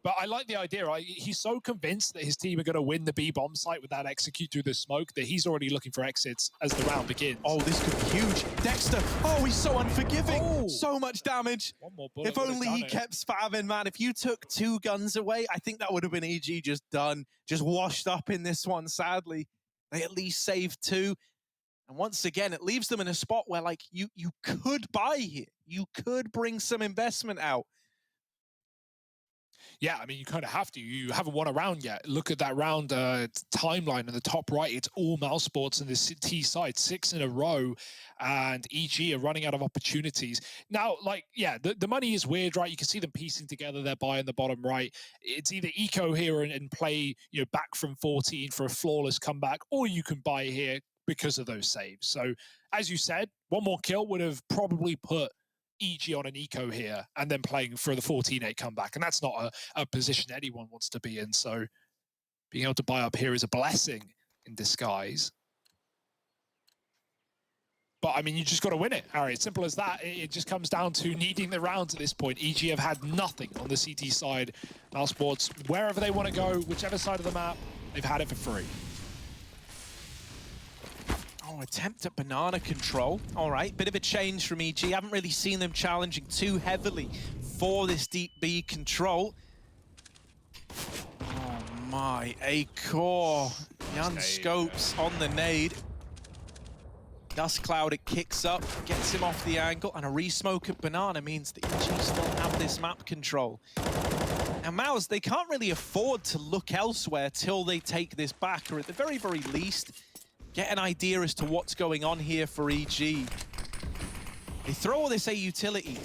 But I like the idea, right? He's so convinced that his team are going to win the B-bomb site with that execute through the smoke that he's already looking for exits as the round begins. Oh, this could be huge. Dexter, oh, he's so unforgiving. Oh. So much damage. One more bullet If only he kept spamming, man. If you took 2 guns away, I think that would have been EG just done. Just washed up in this one, sadly. They at least saved 2. And once again, it leaves them in a spot where, like, you could buy here. You could bring some investment out. Yeah, I mean, you kind of have to. You haven't won a round yet. Look at that round timeline in the top right. It's all mousesports in this T side, 6 in a row, and EG are running out of opportunities. Now, like, yeah, the money is weird, right? You can see them piecing together their buy in the bottom right. It's either eco here and play, you know, back from 14 for a flawless comeback, or you can buy here because of those saves. So, as you said, one more kill would have probably put EG on an eco here and then playing for the 14-8 comeback. And that's not a position anyone wants to be in. So being able to buy up here is a blessing in disguise. But I mean, you just got to win it, Harry. It's simple as that. It just comes down to needing the rounds at this point. EG have had nothing on the CT side. mousesports, wherever they want to go, whichever side of the map, they've had it for free. Oh, attempt at banana control. All right, bit of a change from EG. Haven't really seen them challenging too heavily for this deep B control. Oh my, A-core. Jan Scopes on the nade. Dust Cloud, it kicks up, gets him off the angle, and a re-smoke at banana means that EG still have this map control. Now, Mouse, they can't really afford to look elsewhere till they take this back, or at the very, very least, get an idea as to what's going on here for EG. They throw all this A utility.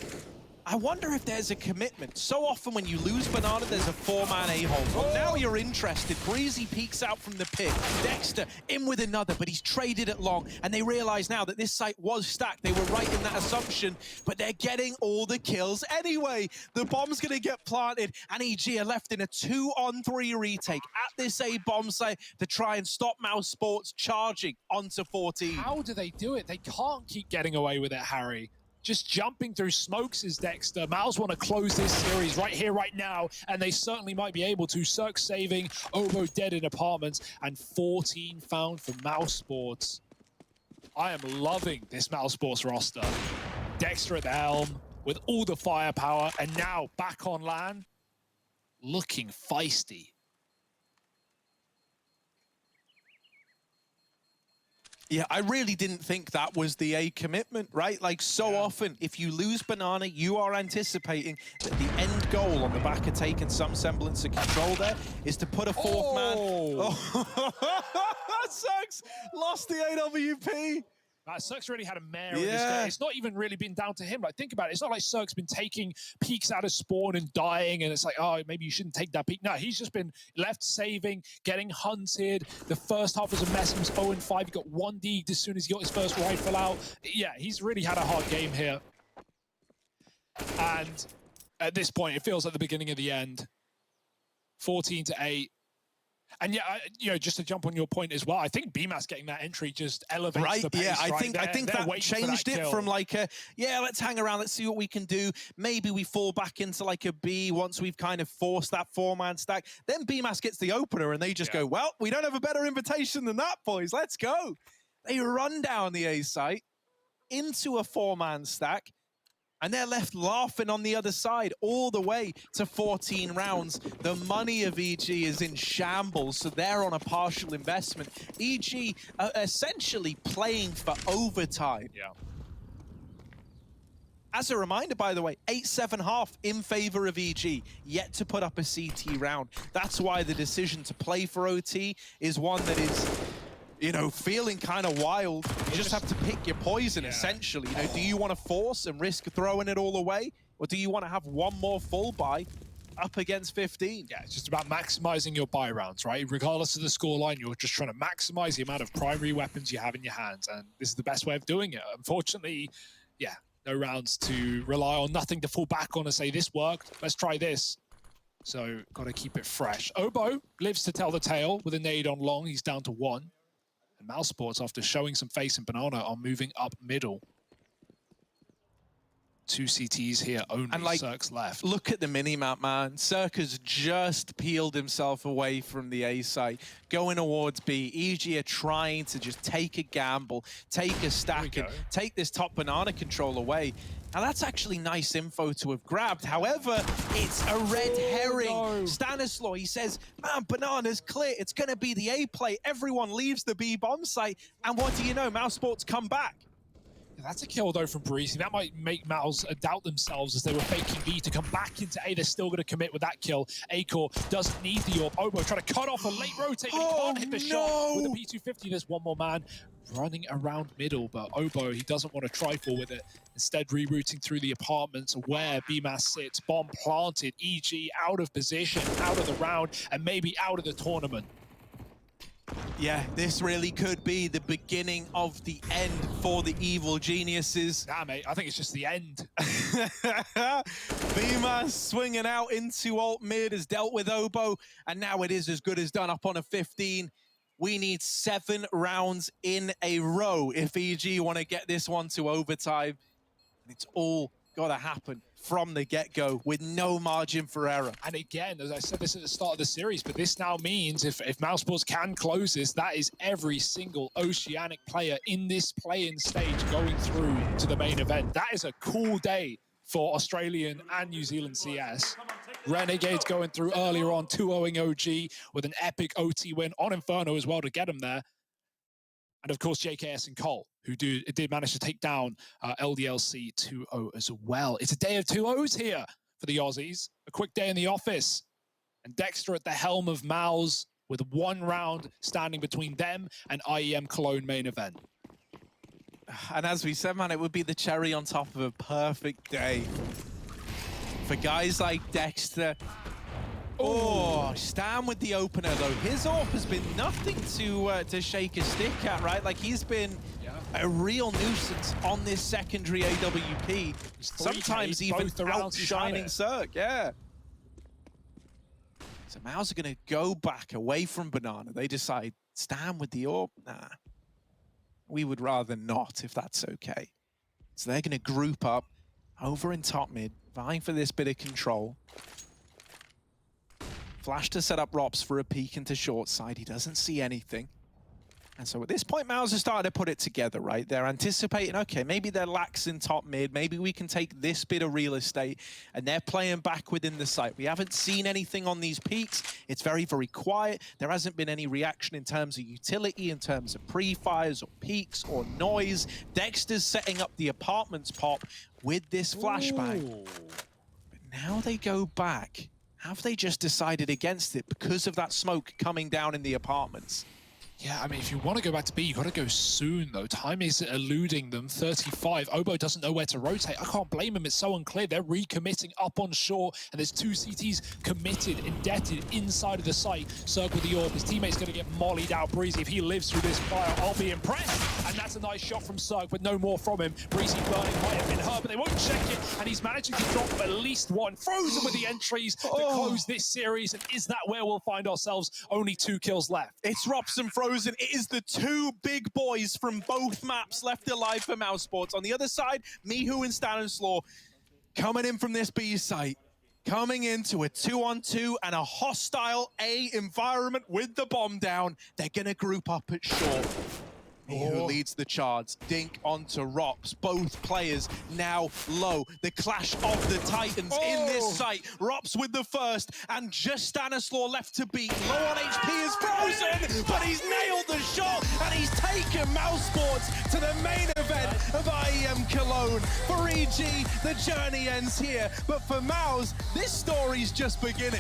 I wonder if there's a commitment. So often when you lose banana, there's a 4-man A-hole. Well, now you're interested. Breezy peeks out from the pit. Dexter in with another, but he's traded it long. And they realize now that this site was stacked. They were right in that assumption, but they're getting all the kills anyway. The bomb's gonna get planted, and EG are left in a 2-on-3 retake at this A bomb site to try and stop mousesports charging onto 14. How do they do it? They can't keep getting away with it, Harry. just jumping through smokes is Dexter. Mouse want to close this series right here, right now, and they certainly might be able to. Cirque saving, Obo dead in apartments, and 14 found for mousesports. I am loving this mousesports roster. Dexter at the helm with all the firepower, and now back on LAN, looking feisty. Yeah, I really didn't think that was the A commitment, right? Like, so often, if you lose Banana, you are anticipating that the end goal on the back of taking some semblance of control there is to put a fourth man. Oh, sucks. Lost the AWP. Cirque's really had a mare in this game. It's not even really been down to him. Like, think about it. It's not like Cirque's been taking peeks out of spawn and dying, and it's like, oh, maybe you shouldn't take that peek. No, he's just been left saving, getting hunted. The first half was a mess. He was 0-5. He got 1D'd as soon as he got his first rifle out. Yeah, he's really had a hard game here. And at this point, it feels like the beginning of the end. 14-8. And yeah, you know, just to jump on your point as well, I think BMAS getting that entry just elevates the pace. Yeah, I right? think that changed it from like a, yeah, let's hang around, let's see what we can do. Maybe we fall back into like a B once we've kind of forced that four-man stack. Then BMAS gets the opener and they just go, well, we don't have a better invitation than that, boys. Let's go. They run down the A site into a four-man stack, and they're left laughing on the other side all the way to 14 rounds. The money of EG is in shambles, so they're on a partial investment. EG essentially playing for overtime. Yeah. As a reminder, by the way, 8-7 in favor of EG, yet to put up a CT round. That's why the decision to play for OT is one that is, you know, feeling kind of wild. You just have to pick your poison, essentially. You know, do you want to force and risk throwing it all away? Or do you want to have one more full buy up against 15? Yeah, it's just about maximizing your buy rounds, right? Regardless of the scoreline, you're just trying to maximize the amount of primary weapons you have in your hands. And this is the best way of doing it. Unfortunately, yeah, no rounds to rely on, nothing to fall back on and say, this worked, let's try this. So, got to keep it fresh. Obo lives to tell the tale with a nade on long. He's down to 1. And mousesports, after showing some face in Banana, are moving up middle. 2 CTs here only, and like, Cirque's left. Look at the mini-map, man. Cirque has just peeled himself away from the A site, going towards B. EG are trying to just take a gamble, take a stack, and take this top Banana control away. Now, that's actually nice info to have grabbed. However, it's a red herring. No. Stanislaw, he says, man, Banana's clear. It's going to be the A play. Everyone leaves the B bomb site. And what do you know? mousesports come back. That's a kill, though, from Breezy. That might make Mouse doubt themselves as they were faking B to come back into A. They're still going to commit with that kill. A-Core doesn't need the AWP. Obo trying to cut off a late rotate, but he can't hit the shot. With the P250, there's one more man running around middle, but Obo, he doesn't want to trifle with it. Instead, rerouting through the apartments where BMAS sits. Bomb planted, EG out of position, out of the round, and maybe out of the tournament. Yeah, this really could be the beginning of the end for the evil geniuses. Nah, mate, I think it's just the end. BMAS swinging out into alt mid, has dealt with Obo, and now it is as good as done up on a 15. We need 7 rounds in a row if EG want to get this one to overtime. And it's all got to happen from the get-go with no margin for error. And again, as I said this at the start of the series, but this now means if mousesports can close this, that is every single Oceanic player in this play-in stage going through to the main event. That is a cool day for Australian and New Zealand CS. Renegades going through earlier on, 2-0ing OG with an epic OT win on Inferno as well to get them there. And of course, JKS and Cole, who did manage to take down LDLC 2-0 as well. It's a day of 2-0s here for the Aussies. A quick day in the office. And Dexter at the helm of Mouse with 1 round standing between them and IEM Cologne main event. And as we said, man, it would be the cherry on top of a perfect day. For guys like Dexter. Oh, Stan with the opener, though. His AWP has been nothing to shake a stick at, right? Like, he's been a real nuisance on this secondary AWP. Sometimes even outshining Cirque, yeah. So Mouse are going to go back away from Banana. They decide, Stan with the AWP? Nah. We would rather not, if that's okay. So they're going to group up over in top mid, vying for this bit of control. Flash to set up Rops for a peek into short side. He doesn't see anything. And so at this point, Mouse has started to put it together, right? They're anticipating, okay, maybe they're lax in top mid. Maybe we can take this bit of real estate, and they're playing back within the site. We haven't seen anything on these peaks. It's very, very quiet. There hasn't been any reaction in terms of utility, in terms of pre-fires or peaks or noise. Dexter's setting up the apartments pop with this flashbang. Ooh. But now they go back. Have they just decided against it because of that smoke coming down in the apartments? Yeah, I mean, if you want to go back to B, you got to go soon, though. Time is eluding them. 35. Obo doesn't know where to rotate. I can't blame him. It's so unclear. They're recommitting up on shore, and there's two CTs committed, indebted inside of the site. Circle the orb. His teammate's going to get mollied out. Breezy, if he lives through this fire, I'll be impressed. And that's a nice shot from Cirque, but no more from him. Breezy burning might have been hurt, but they won't check it, and he's managing to drop at least one. Frozen with the entries to close this series, and is that where we'll find ourselves? Only 2 kills left. It's Rops and Frozen. It is the 2 big boys from both maps left alive for mousesports. On the other side, Mihu and Stanislaw coming in from this B site, coming into a 2-on-2 and a hostile A environment with the bomb down. They're going to group up at short. Mihu leads the charge. Dink onto Rops. Both players now low. The clash of the Titans in this site. Rops with the first, and just Stanislaw left to beat. Low on HP is Frozen, but he's nailed the shot, and he's taken mousesports to the main event of IEM Cologne. For EG, the journey ends here, but for Mouse, this story's just beginning.